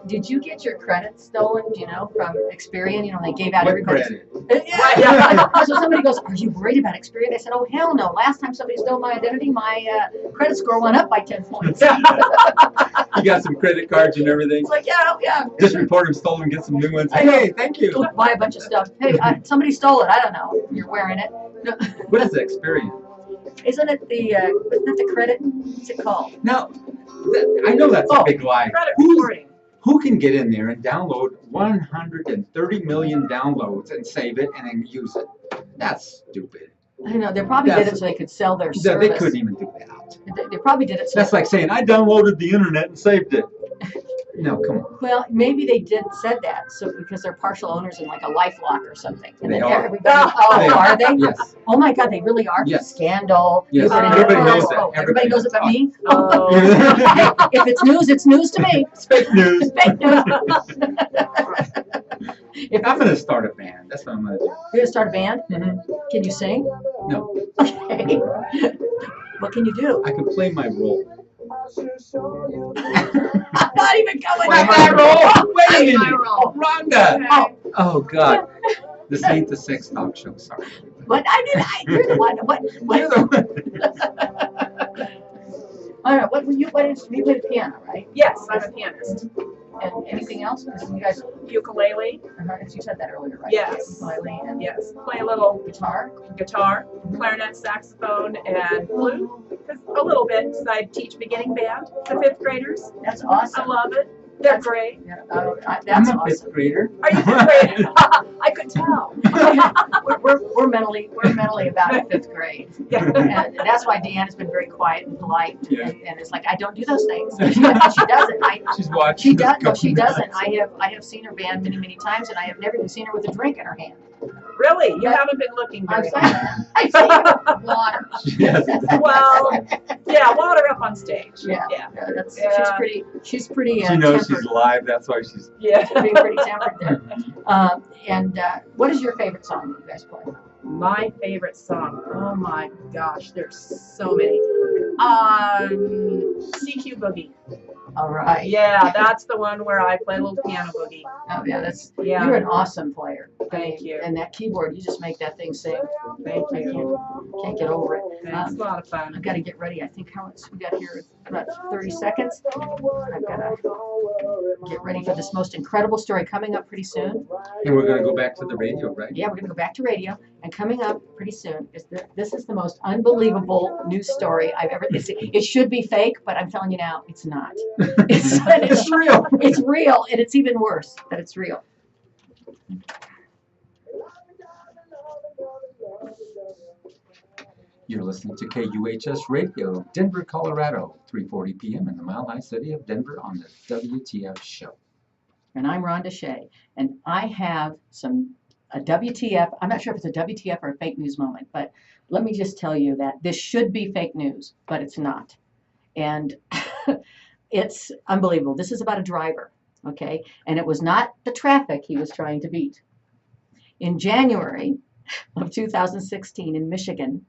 did you get your credit stolen? Do you know, from Experian? You know, they gave out What everybody's. credit? Yeah. So somebody goes, "Are you worried about Experian?" I said, "Oh hell no! Last time somebody stole my identity, my credit score went up by 10 points." You got some credit cards and everything. It's like, yeah. Just report them stolen, get some new ones. Hey, thank you. Go buy a bunch of stuff. Hey, somebody stole it. I don't know. You're wearing it. No, What is the experience? isn't it the credit? What's it called? Now, I know that's a big lie. Credit reporting. Who can get in there and download 130 million downloads and save it and then use it? That's stupid. I know they probably did it so they could sell their service. They couldn't even do that. They probably did it so. That's like saying, I downloaded the internet and saved it. No, come on. Well, maybe they said that so because they're partial owners in like a LifeLock or something. And They then are. everybody, They are they? Yes. Oh my God, they really are. Yes. Scandal. Yes. You've been in Everybody it. knows that. Oh, everybody knows it but me. Oh. Hey, if it's news to me. It's fake news. Fake news. If I'm going to start a band. That's what I'm going to do. you're gonna start a band, Mhm. can you sing? No, Okay. What can you do? I can play my role. I'm not even going Play there. my role. Wait a Play my minute. role. Rhonda. Oh, Oh, God. This ain't the sex talk show. Sorry. but you're the one. What? You're the one. I don't know. What instrument? You play the piano, right? Yes, I'm a pianist. And anything else? Because you guys, Ukulele. you said that earlier, right? Yes. Ukulele and Yes. Play a little guitar. guitar, clarinet, saxophone, and flute. A little bit. So I teach beginning band to 5th graders. That's I awesome. love it. They're great. Yeah, I'm that's a awesome. 5th grader. Are you 5th grader? I could tell. we're mentally about 5th grade, Yeah. and that's why Deanna's been very quiet and polite, Yeah. and it's like I don't do those things. She doesn't. She's watching. She does. No, this she go doesn't. nuts. I have seen her band many times, and I have never even seen her with a drink in her hand. Really? You haven't been looking I've very seen hard. I've seen her with water. Yes. Well, yeah, water up on stage. Yeah. Yeah. She's Yeah. pretty. She's pretty. She knows tempered. she's live. That's why she's. Yeah. Being pretty tempered there. And what is your favorite song that you guys play? My favorite song. Oh my gosh, there's so many. CQ Boogie. All right. Yeah, that's the one where I play a little piano boogie. Oh yeah, that's Yeah. you're an awesome player. Thank you. And that keyboard, you just make that thing sing. Thank I you. can't get over it. It's a lot of I've fun. got to get ready. I think how much we got here? About 30 seconds. I've got to get ready for this most incredible story coming up pretty soon. And we're going to go back to the radio, right? Yeah, we're going to go back to radio, and coming up pretty soon is this is the most unbelievable news story I've ever. It should be fake, but I'm telling you now, it's not. It's real. It's real, and it's even worse that it's real. You're listening to KUHS Radio, Denver, Colorado, 3:40 p.m. in the Mile High City of Denver on the WTF show. And I'm Rhonda Sheya, and I have a WTF. I'm not sure if it's a WTF or a fake news moment, but let me just tell you that this should be fake news, but it's not. And it's unbelievable. This is about a driver, okay? And it was not the traffic he was trying to beat. In January of 2016 in Michigan,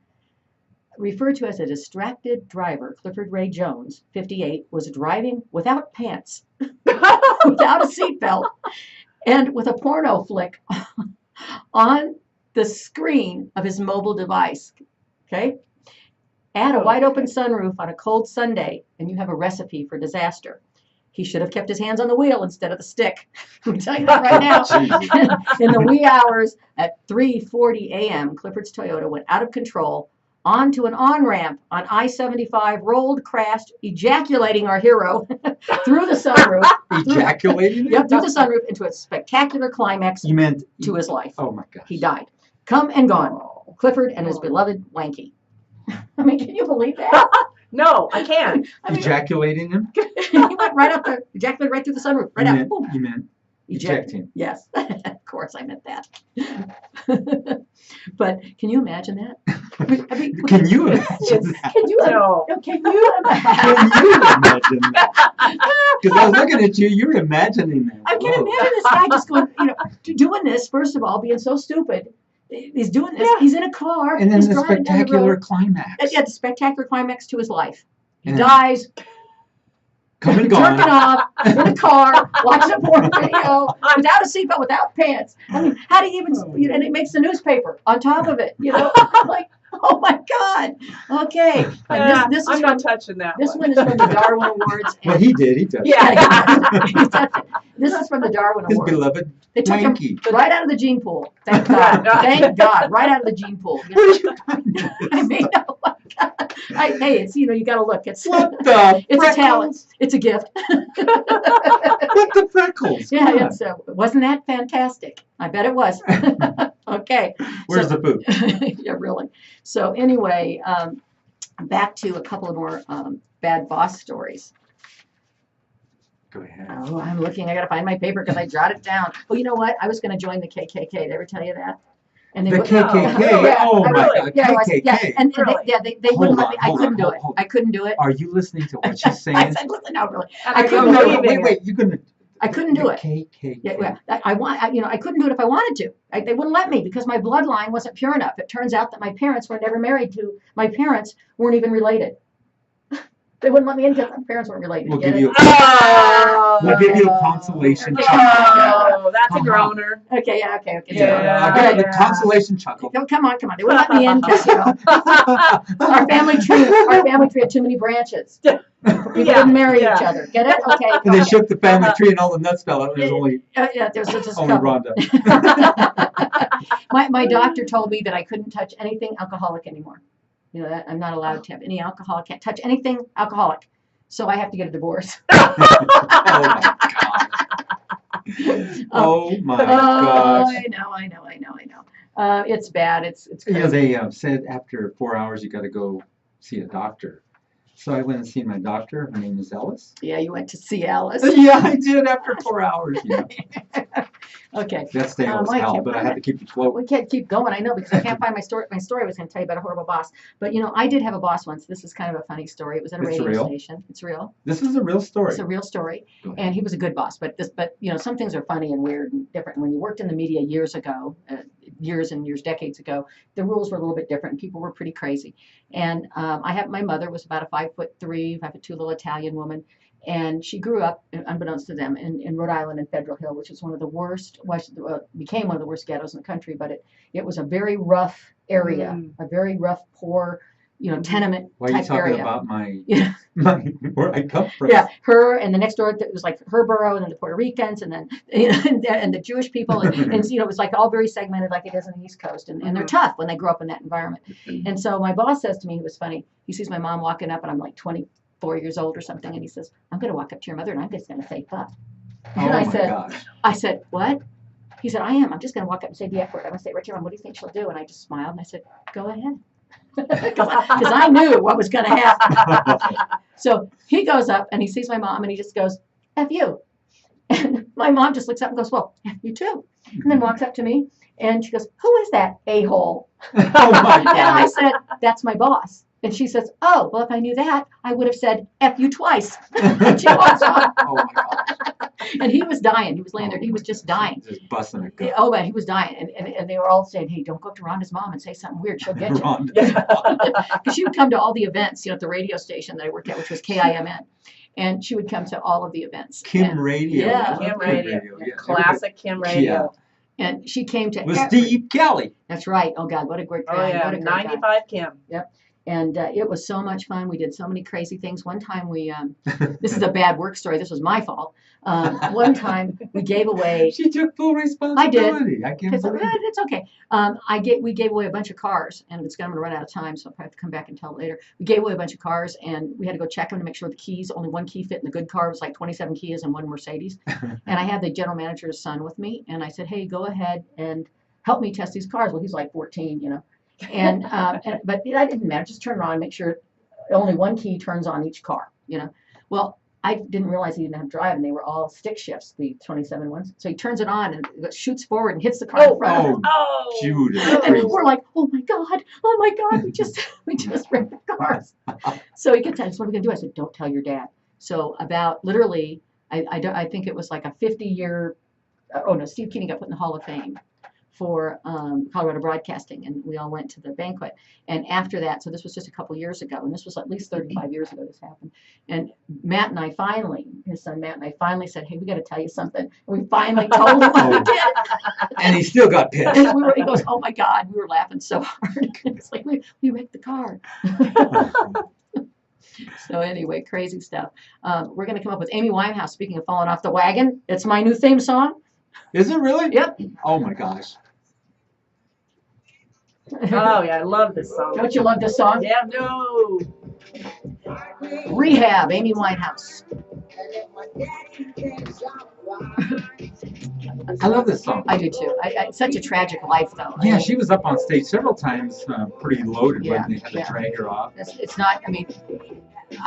referred to as a distracted driver, Clifford Ray Jones, 58, was driving without pants, without a seatbelt, and with a porno flick on the screen of his mobile device. Okay? Add a wide open sunroof on a cold Sunday, and you have a recipe for disaster. He should have kept his hands on the wheel instead of the stick. I'm telling you that right now. In the wee hours at 3:40 a.m., Clifford's Toyota went out of control onto an on-ramp on I-75, rolled, crashed, ejaculating our hero through the sunroof. Ejaculating? Yep, through the sunroof into a spectacular climax You meant to his life. Oh my gosh. He died. Come and gone. Clifford and his beloved Wanky. I mean, can you believe that? No, I can't. I mean, Ejaculating him? he went right up there, ejaculated right through the sunroof, right you out. meant, Boom. you meant Eject. ejecting. Yes, of course I meant that. But can you imagine that? I mean, Can you imagine that? Can you? No. No, can you imagine? Can you imagine that? Because I was looking at you, you're imagining that. I can Whoa. imagine this guy just going, doing this. First of all, being so stupid. He's doing this. Yeah. He's in a car. And then he's the driving down the spectacular road. climax. Yeah, the spectacular climax to his life. He And dies, come and jerking gone. off in a car, watching a porn video, without a seatbelt, without pants. I mean, how do you even? And it makes the newspaper on top of it. Like, oh my God. Okay. Yeah, And this is I'm from, not touching that this one. one is from the Darwin Awards. Well, and- he did. He did. Yeah, he touched it. This is from the Darwin His Awards. beloved They took him Wanky. right out of the gene pool. Thank God. Thank God. Right out of the gene pool. What are you doing? I mean, oh my God. Hey, it's, you got to look. It's What the it's a freckles? talent. It's a gift. What the freckles? Yeah, Come on. it's wasn't that fantastic? I bet it was. Okay. Where's so, the food? Yeah, really. So anyway, back to a couple of more bad boss stories. Go ahead. Oh, I'm looking. I got to find my paper because I jotted it down. Oh, you know what? I was going to join the KKK. Did I ever tell you that? And The would- KKK? Yeah, Oh I my really- God, Yeah, I was- KKK. yeah, and Really? they wouldn't let me. I Hold couldn't on, do hold- it. hold. I couldn't do it. Are you listening to what she's saying? I said, listen, no, really. And I are you couldn't do it. believing wait. it? You're gonna. I couldn't do the it. KKK. Yeah, I couldn't do it if I wanted to. They wouldn't let me because my bloodline wasn't pure enough. It turns out that my parents were never married to. My parents weren't even related. They wouldn't let me in because my parents weren't related. We'll Get give it? you. Oh, We'll give you a consolation Okay. chuckle. Oh, that's a groaner. Okay, yeah, okay. Yeah. Okay, the Yeah. consolation chuckle. Come on. They wouldn't let me in because our family tree had too many branches. People didn't marry each other. Get it? Okay. And they shook the family tree and all the nuts fell out. There's only Yeah, there's just a only couple. Rhonda. My doctor told me that I couldn't touch anything alcoholic anymore. That I'm not allowed to have any alcohol. I can't touch anything alcoholic. So I have to get a divorce. Oh my Oh, gosh. I know. It's bad. It's crazy. They said after 4 hours you got to go see a doctor. So I went and seen my doctor. Her name is Ellis. Yeah, you went to see Alice. Yeah, I did after 4 hours. Okay. That stay was I hell, can't but I find had to keep it floating. We can't keep going. I know because I can't find my story. My story was going to tell you about a horrible boss. But I did have a boss once. This is kind of a funny story. It was at a It's radio real? station. It's real. This is a real story. It's a real story. Go ahead. And he was a good boss. But some things are funny and weird and different. When you worked in the media years ago, years and years, decades ago, the rules were a little bit different. And people were pretty crazy. And my mother was about a 5'3", 5'2" little Italian woman. And she grew up, unbeknownst to them, in Rhode Island in Federal Hill, which is one of the worst, became one of the worst ghettos in the country. But it was a very rough area, a very rough, poor, tenement Why are you type talking area. about my Yeah. where I come from? Yeah, her and the next door it was like her borough, and then the Puerto Ricans, and then and the Jewish people, and it was like all very segmented, like it is on the East Coast, and they're tough when they grow up in that environment. And so my boss says to me, he was funny. He sees my mom walking up, and I'm like 24 years old or something, and he says, "I'm going to walk up to your mother, and I'm just going to say fuck." Oh And my gosh. gosh. I said, "What?" He said, "I am. I'm just going to walk up and say the F word. I'm going to say, Richard, Mom, what do you think she'll do?" And I just smiled, and I said, "Go ahead." Because I knew what was going to happen. So he goes up and he sees my mom and he just goes, "F you." And my mom just looks up and goes, "Well, F you too." And then walks up to me and she goes, "Who is that a-hole?" Oh my And I God. said, "That's my boss." And she says, "Oh, well, if I knew that, I would have said F you twice." And she walks off. Oh my gosh. And he was dying. He was laying there. He was just dying. Just busting a gut. Oh, man, he was dying. And they were all saying, "Hey, don't go up to Rhonda's mom and say something weird. She'll get you." Rhonda. Because she would come to all the events, at the radio station that I worked at, which was KIMN. And she would come to all of the events. Kim and, Yeah. Yeah. I love Kim Radio. Yeah. Classic Kim Radio. and she came to It was every- Steve Kelly. That's right. Oh, God, what a great Oh, guy. yeah. What a great guy. 95 Kim. And it was so much fun. We did so many crazy things. One time this is a bad work story. This was my fault. One time we gave away. She took full responsibility. I can't It's, believe it. it's okay. We gave away a bunch of cars, and I'm going to run out of time, so I'll probably have to come back and tell it later. We gave away a bunch of cars, and we had to go check them to make sure the keys, only one key fit in the good car. It was like 27 Kias and one Mercedes. And I had the general manager's son with me, and I said, "Hey, go ahead and help me test these cars." Well, he's like 14, but that didn't matter. Just turn around and make sure only one key turns on each car, Well, I didn't realize he didn't have drive, and they were all stick shifts, the 27 ones. So he turns it on and it shoots forward and hits the car in front of him. Oh. Judas. And we're like, "Oh my God, we just wrecked the cars." So he gets in, "So what are we gonna do?" I said, "Don't tell your dad." So about literally, I think it was like a 50-year, oh no, Steve Keeney got put in the Hall of Fame for Colorado Broadcasting, and we all went to the banquet. And after that, so this was just a couple years ago, and this was at least 35 years ago this happened. And his son Matt and I finally said, "Hey, we got to tell you something." And we finally told him what we did. And he still got pissed. And he goes, "Oh my God," we were laughing so hard. It's like we wrecked the car. So anyway, crazy stuff. We're going to come up with Amy Winehouse. Speaking of falling off the wagon, it's my new theme song. Is it really? Yep. Oh my gosh. Oh, yeah. I love this song. Don't you love this song? Yeah, no. Rehab, Amy Winehouse. I love this song. I do too. It's such a tragic life, though. Yeah, she was up on stage several times, pretty loaded Yeah, when they had to yeah. drag her off. It's not. I mean,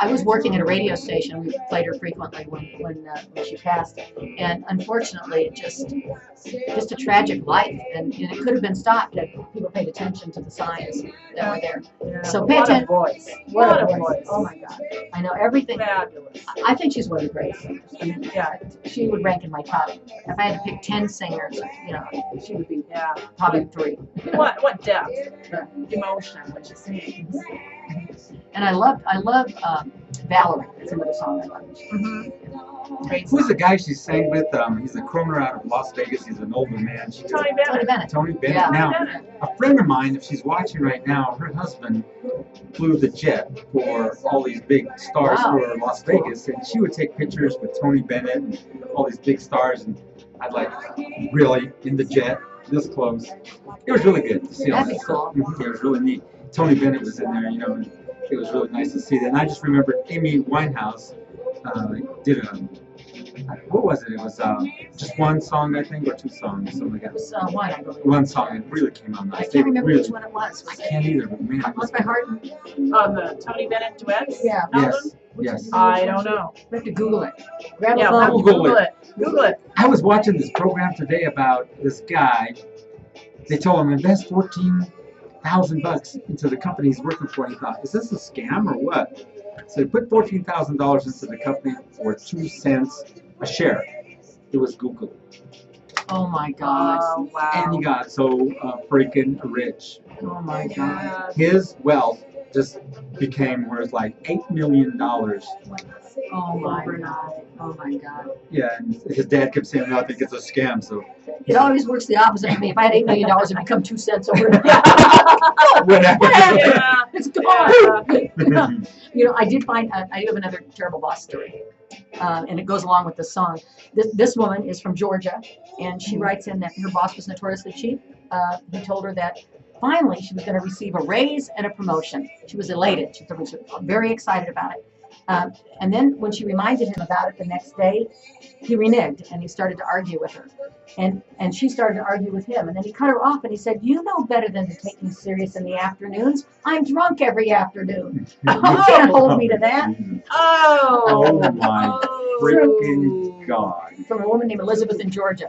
I was working at a radio station. We played her frequently when she passed, and unfortunately, it just a tragic life. And it could have been stopped if people paid attention to the signs that were there. Yeah. So pay What a attention. voice. What a voice. voice! Oh my God! I know everything. Fabulous. I think she's one of the greatest singers. I mean, Yeah. she would rank in my top. If I had to pick 10 singers, she would be Yeah. probably 3. What depth, emotion when she sings. And I love Valerie. That's another song I love. Mm-hmm. Great Who's song. the guy she's sang with? He's a crooner out of Las Vegas. He's an older man. Tony Tony Bennett. Bennett. Tony Bennett. Yeah. Now, Tony Bennett. a friend of mine, if she's watching right now, her husband flew the jet for all these big stars Wow. for Las Vegas, and she would take pictures with Tony Bennett and all these big stars, and I'd like, really, in the jet, this close. It was really good to see all That'd that be stuff. cool. It was really neat. Tony Bennett was in there, and it was really nice to see that. And I just remembered Amy Winehouse did what was it? It was just one song, I think, or 2 songs, something like It that. was one, I believe. One song, it really came out nice. I They can't remember really, which one it was. I can't either, but man, it was Lost my heart. On the Tony Bennett duets Yeah. album? Yes. Which Yes. is- I don't know. We have to Google it. Grab Yeah, a phone. Google it. Google it. I was watching this program today about this guy. They told him invest $14,000 into the company he's working for. He thought, is this a scam or what? So he put $14,000 into the company for 2 cents a share. It was Google, Oh my God. Oh, wow. and he got so freaking rich. Oh my God. His wealth just became worth like $8 million. Oh my God. Oh my God. Yeah, and his dad kept saying, "No, I think it's a scam." So It always works the opposite for me. If I had $8 million, it'd become 2 cents over. whatever. Yeah. It's gone. You know, I did find, I do have another terrible boss story. And it goes along with the song. This woman is from Georgia, and she writes in that her boss was notoriously cheap. He told her that finally she was going to receive a raise and a promotion. She was elated. She was very excited about it. And then when she reminded him about it the next day, he reneged and he started to argue with her. And she started to argue with him. And then he cut her off and he said, "You know better than to take me serious in the afternoons. I'm drunk every afternoon. You can't hold me to that." Oh. Oh my freaking God! From a woman named Elizabeth in Georgia.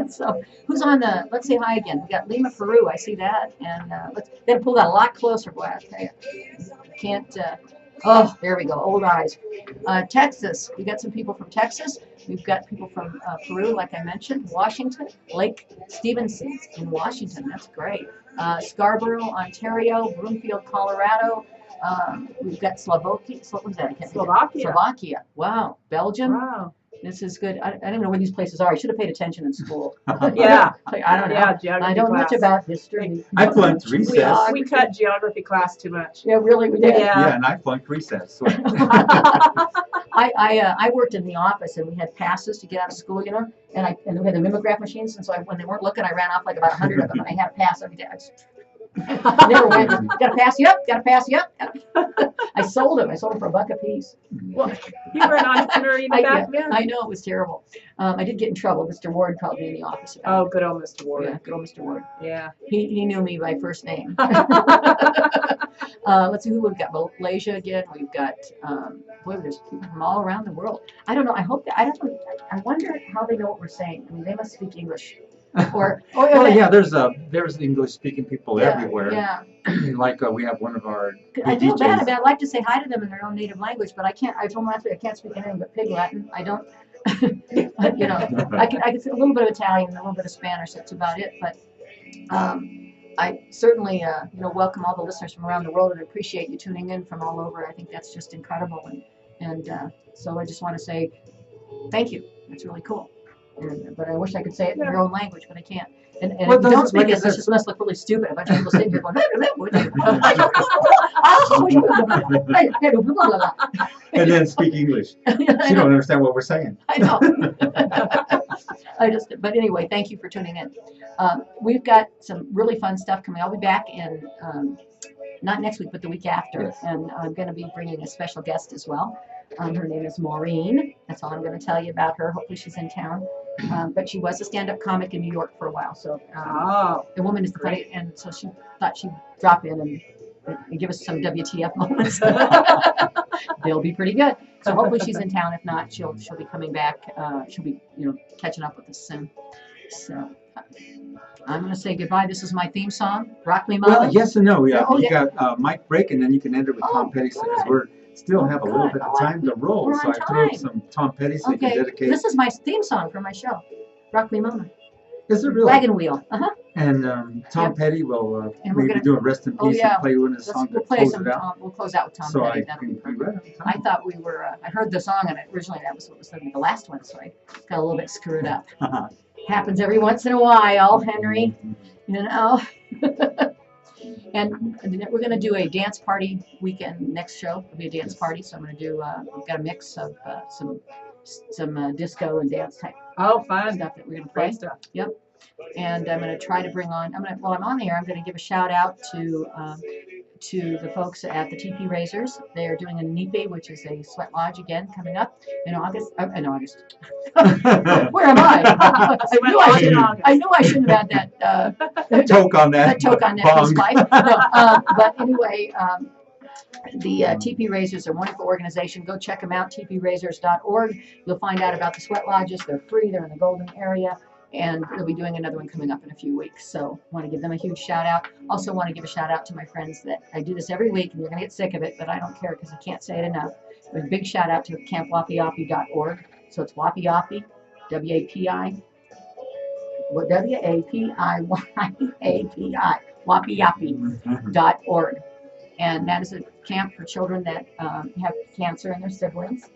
So who's on the, let's say hi again. We got Lima Peru, I see that. And let's gotta pull that a lot closer, boy, I tell you. Can't, oh, there we go, old eyes. Texas, we got some people from Texas. We've got people from Peru, like I mentioned, Washington, Lake Stevenson in Washington, that's great. Scarborough, Ontario, Broomfield, Colorado. We've got Slovakia, what was that? I can't think of it. Slovakia, wow. Belgium, Wow. this is good. I don't know where these places are. I should have paid attention in school. Yeah. I don't know. Yeah, geography I don't know class. much about history. I flunked recess. We cut geography class too much. Yeah, really, we did. Yeah. Yeah, and I flunked recess. So. I worked in the office and we had passes to get out of school, you know, and we had the mimeograph machines, and so when they weren't looking, I ran off like about 100 of them, and I had a pass every day. I never went. Got a pass? Yep. Got a pass? Yep. I sold them. I sold them for $1 a piece. Well, you were an entrepreneur even back then. I know, it was terrible. I did get in trouble. Mr. Ward called me in the office about Oh, good old Mr. it. Ward. Yeah, good old Mr. Ward. Yeah. He knew me by first name. Let's see who we've got. Malaysia again. We've got boy, there's people from all around the world. I don't know. I hope that I wonder how they know what we're saying. I mean, they must speak English. Well, yeah, there's English-speaking people Yeah, everywhere. Yeah. Like we have one of our I feel bad DJs. about. I'd like to say hi to them in their own native language, but I can't. I told them last week I can't speak anything but Pig Latin. I don't. You know, I can say a little bit of Italian, and a little bit of Spanish. That's about it. But I certainly, welcome all the listeners from around the world and appreciate you tuning in from all over. I think that's just incredible, and so I just want to say thank you. That's really cool. But I wish I could say it in your own language, but I can't. And Well, if you don't speak like I it, said- it just must look really stupid. A bunch of people sitting here going, And then speak English. She don't understand what we're saying. I know. But anyway, thank you for tuning in. We've got some really fun stuff coming. I'll be back in, not next week, but the week after. Yes. And I'm going to be bringing a special guest as well. Her name is Maureen. That's all I'm going to tell you about her. Hopefully she's in town. But she was a stand-up comic in New York for a while. So Oh. the woman is the funny, and so she thought she'd drop in and give us some WTF moments. They'll be pretty good. So hopefully she's in town. If not, she'll be coming back. She'll be catching up with us soon. So I'm going to say goodbye. This is my theme song, Rock Me Mama. Well, yes and no. Yeah, Oh, you yeah. got Mike break, and then you can end it with Oh, Tom Petty because good. we're still Oh, have a little good. bit of Oh, time to roll. we're So on I threw up time. some Tom Petty so you Okay, can dedicate. this is my theme song for my show, Rock Me Mama. Is it really? Wagon Wheel. And Tom Yep. Petty will And we're maybe gonna- do a rest in Oh, peace yeah. and play one of the Let's, songs we'll to play close some it out. Tom. We'll close out with Tom So Petty. I That'll be can perfect. be right on I time. thought we were. I heard the song, and originally that was what was the last one, so I got a little bit screwed up. Happens every once in a while, Henry. You know. And we're going to do a dance party weekend. Next show will be a dance party, so I'm going to do. We've got a mix of some disco and dance type Oh, fun. stuff that we're going to play. Great stuff. And I'm going to try to bring on. While I'm on the air, I'm going to give a shout out to the folks at the TP Razors. They are doing a NIPE, which is a sweat lodge again coming up in August. In August. Where am I? Sweat lodge in August. I knew I shouldn't have had that Toke on that. toke on that bong. piece of pipe. No, but anyway, The TP Raisers are a wonderful organization. Go check them out, tpraisers.org. You'll find out about the sweat lodges. They're free. They're in the Golden area. And they'll be doing another one coming up in a few weeks. So want to give them a huge shout out. Also want to give a shout out to my friends that I do this every week, and you're going to get sick of it, but I don't care because I can't say it enough. A big shout out to campwapiapi.org. So it's Wapiapi, W-A-P-I, W-A-P-I-Y-A-P-I, wapiapi.org. And that is a camp for children that have cancer and their siblings.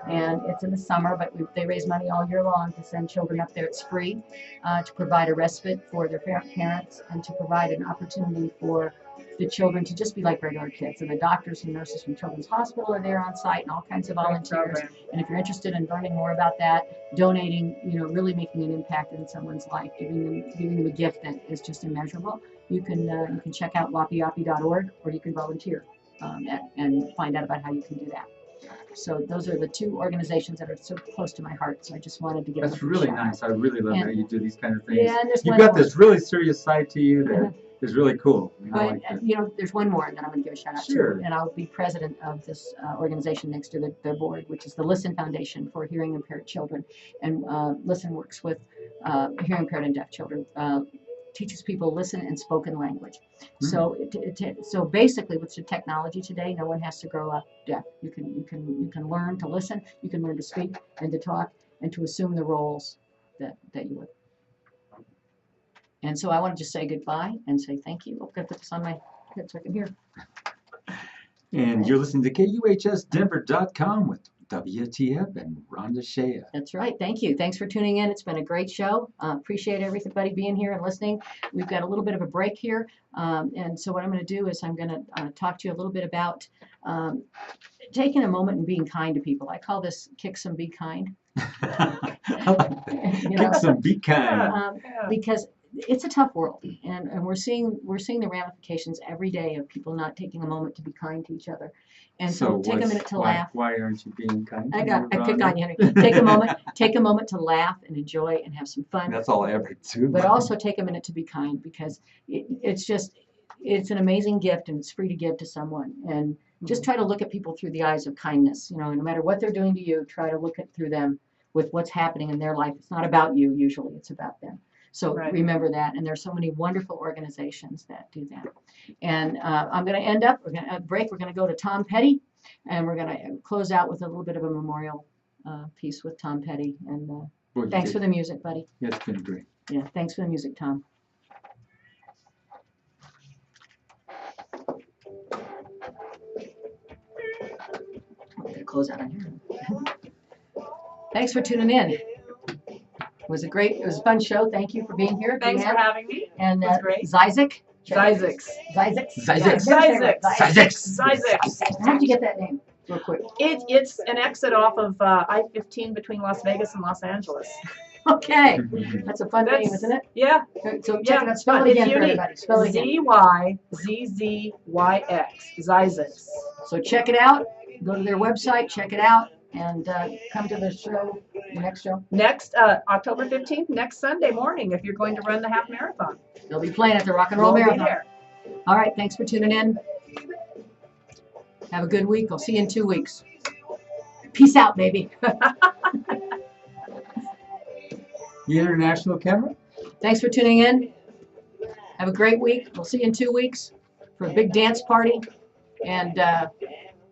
And it's in the summer, but they raise money all year long to send children up there. It's free, to provide a respite for their parents and to provide an opportunity for the children to just be like regular kids. And the doctors and nurses from Children's Hospital are there on site, and all kinds of volunteers. And if you're interested in learning more about that, donating, really making an impact in someone's life, giving them a gift that is just immeasurable, you can check out wapiapi.org, or you can volunteer and find out about how you can do that. So those are the two organizations that are so close to my heart. So I just wanted to give That's really nice. I really love how you do these kind of things. Yeah, and there's You've one got more. this really serious side to you that is really cool. I like that. There's one more that I'm going to give a shout out Sure. to, and I'll be president of this organization next to their board, which is the Listen Foundation for Hearing Impaired Children. And Listen works with hearing impaired and deaf children. Teaches people listen and spoken language. So so basically with the technology today, no one has to grow up deaf. You can learn to listen, you can learn to speak and to talk and to assume the roles that you would. And so I want to just say goodbye and say thank you. I'm going to put this on my head so I can hear. And you're listening to KUHSdenver.com with WTF and Rhonda Sheya. That's right. Thank you. Thanks for tuning in. It's been a great show. Appreciate everybody being here and listening. We've got a little bit of a break here. And so what I'm going to do is I'm going to talk to you a little bit about taking a moment and being kind to people. I call this Kick Some Be Kind. Kick some, be kind. Because it's a tough world, and we're seeing the ramifications every day of people not taking a moment to be kind to each other. And so take a minute to laugh. Why aren't you being kind? I pick on you, Henry. Take a moment to laugh and enjoy and have some fun. That's all I ever do. But also take a minute to be kind, because it's an amazing gift, and it's free to give to someone. And just try to look at people through the eyes of kindness. No matter what they're doing to you, try to look through them with what's happening in their life. It's not about you usually; it's about them. So remember that, and there's so many wonderful organizations that do that. And I'm going to end up, we're going to break, we're going to go to Tom Petty, and we're going to close out with a little bit of a memorial piece with Tom Petty. And thanks for the music, buddy. Yeah, it's been great. Yeah, thanks for the music, Tom. I'm going to close out on here. Thanks for tuning in. It was a fun show. Thank you for being here. Thanks for having me. And It was great. Zyzik. Zyzik. How'd you get that name? Real quick. It's an exit off of I-15 between Las Vegas and Los Angeles. Okay. That's a fun name, isn't it? Yeah. So check it out. Spell it again for everybody. Spell it again. Z-Y-Z-Z-Y-X. Zyzik. So check it out. Go to their website. Check it out. And come to the show, the next show. Next, October 15th, next Sunday morning, if you're going to run the half marathon. They'll be playing at the Rock and Roll Marathon. Be there. All right, thanks for tuning in. Have a good week. I'll see you in 2 weeks. Peace out, baby. The international camera? Thanks for tuning in. Have a great week. We'll see you in 2 weeks for a big dance party. And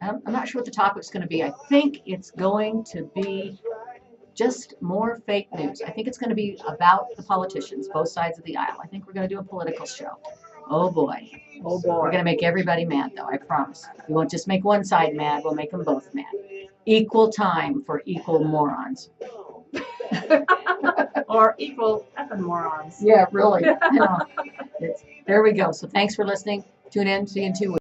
I'm not sure what the topic's going to be. I think it's going to be just more fake news. I think it's going to be about the politicians, both sides of the aisle. I think we're going to do a political show. Oh boy. Oh boy. We're going to make everybody mad, though, I promise. We won't just make one side mad, we'll make them both mad. Equal time for equal morons. Or equal effing morons. Yeah, really. There we go. So thanks for listening. Tune in. See you in 2 weeks.